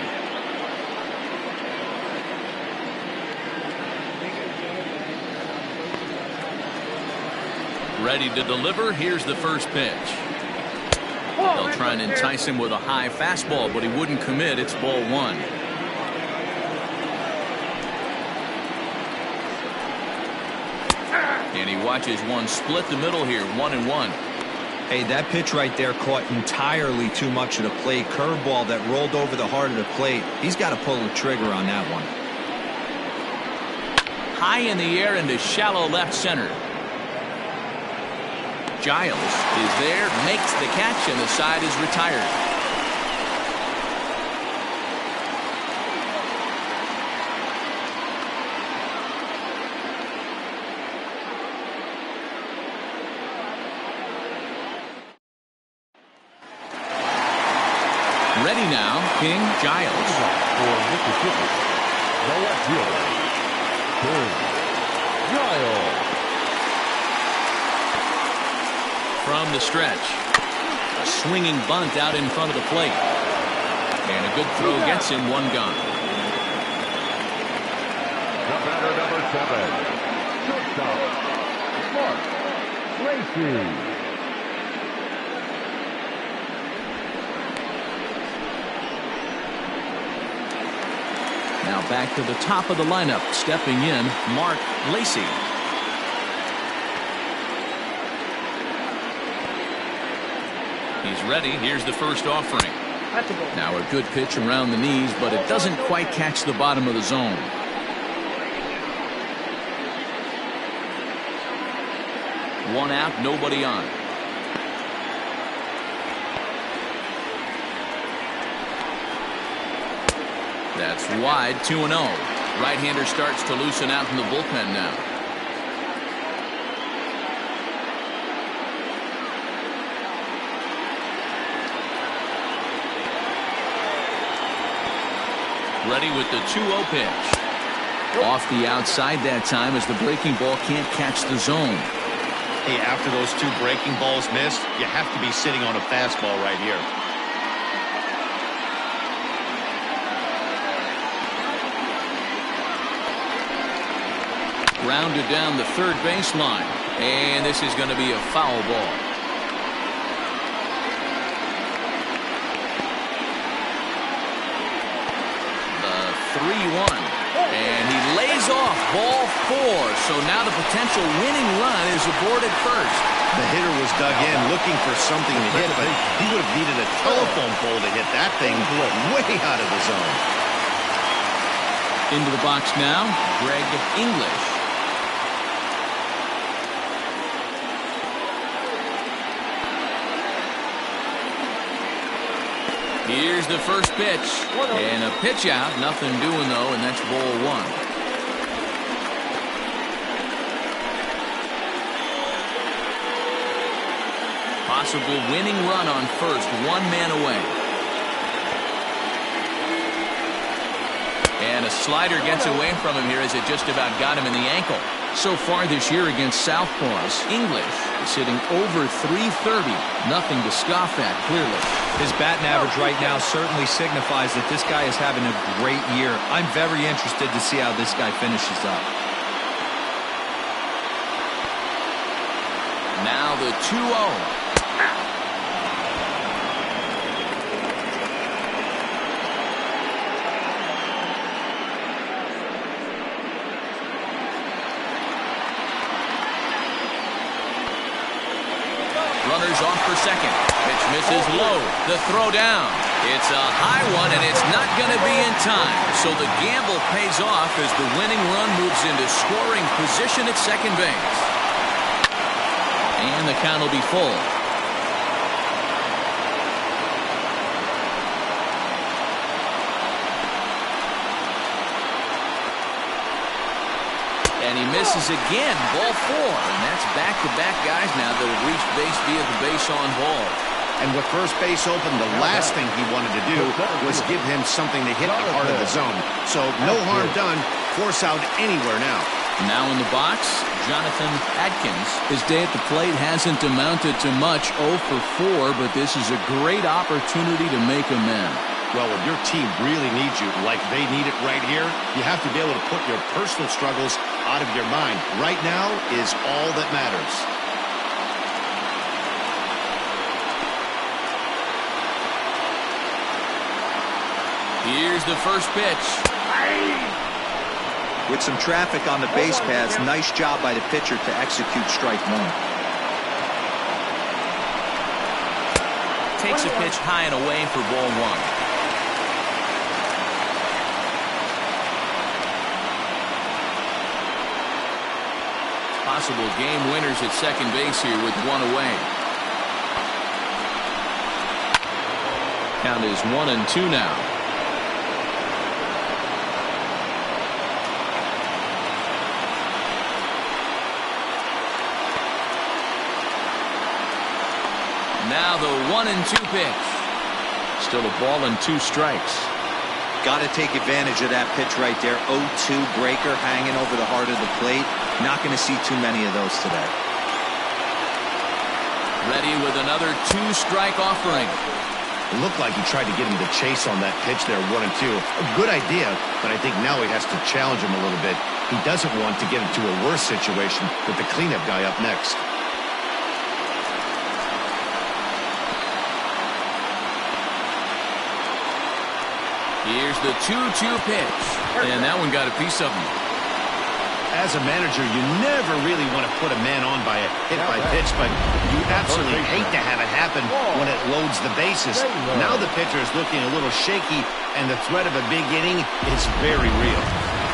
Ready to deliver. Here's the first pitch. They'll try and entice him with a high fastball, but he wouldn't commit. It's ball 1. And he watches one split the middle here, 1-1. Hey, that pitch right there caught entirely too much of the plate. Curveball that rolled over the heart of the plate. He's got to pull the trigger on that one. High in the air into shallow left center. Giles is there, makes the catch, and the side is retired. Ready now, King Giles. For Mississippi, the left fielder, King Giles. From the stretch, a swinging bunt out in front of the plate, and a good throw gets him one gone. The batter, number 7, shortstop, Mark Lacy. Now back to the top of the lineup, stepping in, Mark Lacy. He's ready. Here's the first offering. That's a ball. Now a good pitch around the knees, but it doesn't quite catch the bottom of the zone. One out, nobody on. That's wide, 2-0. Right-hander starts to loosen out in the bullpen now. Ready with the 2-0 pitch. Off the outside that time as the breaking ball can't catch the zone. Hey, after those 2 breaking balls missed, you have to be sitting on a fastball right here. Grounded down the third baseline, and this is going to be a foul ball. The 3-1, and he lays off ball 4. So now the potential winning run is aboard at first. The hitter was dug in looking for something to hit, but he would have needed a telephone pole to hit that thing way out of the zone. Into the box now, Greg English. Here's the first pitch, and a pitch out. Nothing doing, though, and that's ball 1. Possible winning run on first, 1 man away. And a slider gets away from him here as it just about got him in the ankle. So far this year against Southpaws, English is hitting over .330. Nothing to scoff at, clearly. His batting average right now certainly signifies that this guy is having a great year. I'm very interested to see how this guy finishes up. Now the 2-0. Runners off for second. Pitch misses low. The throw down. It's a high one, and it's not going to be in time. So the gamble pays off as the winning run moves into scoring position at second base. And the count will be full. And he misses again, ball 4. And that's back-to-back guys now that have reached base via the base on ball. And with first base open, the last thing he wanted to do was give him something to hit the heart of the zone. So no harm done. Force out anywhere now. Now in the box, Jonathan Adkins. His day at the plate hasn't amounted to much, 0 for 4, but this is a great opportunity to make amends. Well, when your team really needs you, like they need it right here, you have to be able to put your personal struggles out of your mind. Right now is all that matters. Here's the first pitch. With some traffic on the base paths, nice job by the pitcher to execute strike 1. Takes a pitch high and away for ball 1. Possible game winners at second base here with 1 away. Count is 1-2 now. Now the 1-2 pitch. Still a ball and 2 strikes. Got to take advantage of that pitch right there. 0-2 breaker hanging over the heart of the plate. Not going to see too many of those today. Ready with another 2-strike offering. It looked like he tried to get him to chase on that pitch there, 1-2. A good idea, but I think now he has to challenge him a little bit. He doesn't want to get into a worse situation with the cleanup guy up next. Here's the 2-2 pitch. And that one got a piece of him. As a manager, you never really want to put a man on by a hit by pitch, but you absolutely hate to have it happen when it loads the bases. Now the pitcher is looking a little shaky, and the threat of a big inning is very real.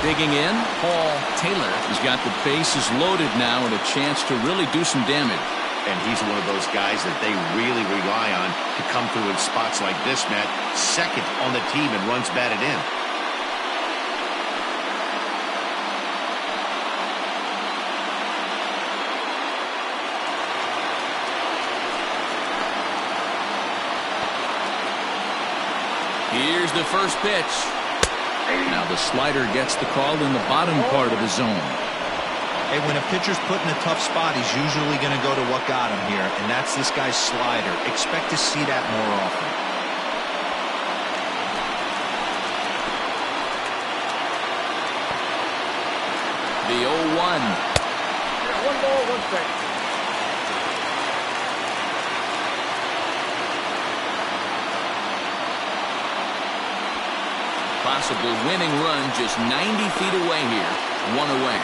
Digging in, Paul Taylor. He's got the bases loaded now and a chance to really do some damage. And he's one of those guys that they really rely on to come through in spots like this, Matt. Second on the team and runs batted in. Here's the first pitch. Now the slider gets the call in the bottom part of the zone. Hey, when a pitcher's put in a tough spot, he's usually going to go to what got him here, and that's this guy's slider. Expect to see that more often. The 0-1. Yeah, 1 ball, 1 strike. Possible winning run just 90 feet away here. 1 away.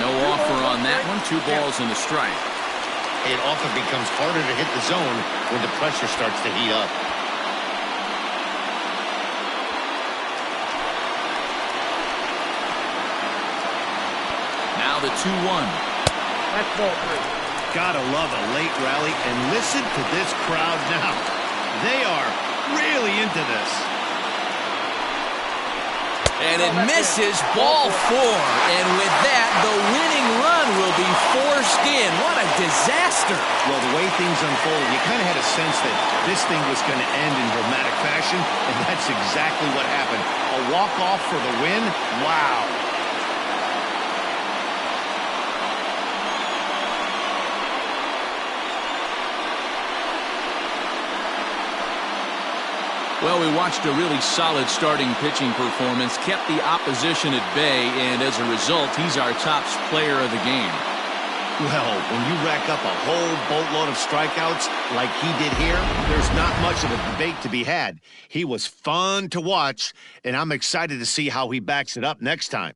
No offer on that one. 2 balls and a strike. It often becomes harder to hit the zone when the pressure starts to heat up. Now the 2-1. That's ball 3. Gotta love a late rally, and listen to this crowd now. They are really into this. And it misses, ball 4. And with that, the winning run will be forced in. What a disaster. Well, the way things unfolded, you kind of had a sense that this thing was going to end in dramatic fashion, and that's exactly what happened. A walk-off for the win? Wow. Well, we watched a really solid starting pitching performance, kept the opposition at bay, and as a result, he's our top player of the game. Well, when you rack up a whole boatload of strikeouts like he did here, there's not much of a debate to be had. He was fun to watch, and I'm excited to see how he backs it up next time.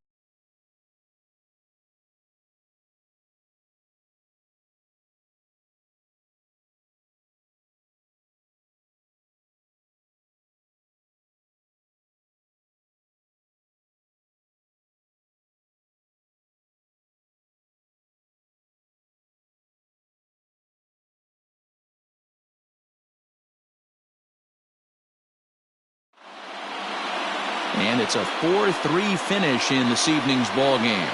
And it's a 4-3 finish in this evening's ball game.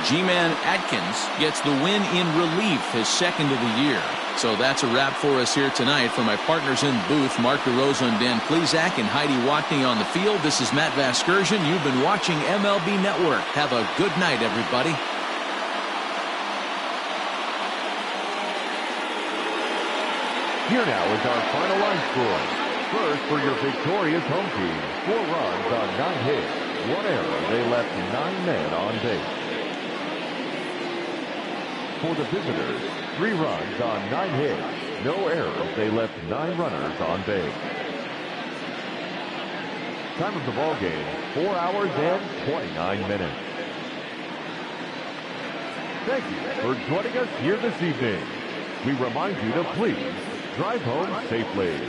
G-Man Atkins gets the win in relief, his second of the year. So that's a wrap for us here tonight. For my partners in booth, Mark DeRosa and Dan Plesac and Heidi Watney on the field, this is Matt Vasgersian. You've been watching MLB Network. Have a good night, everybody. Here now is our final line score. First, for your victorious home team, 4 runs on 9 hits, 1 error. They left 9 men on base. For the visitors, 3 runs on 9 hits, no errors. They left 9 runners on base. Time of the ball game, 4 hours and 29 minutes. Thank you for joining us here this evening. We remind you to please drive home safely.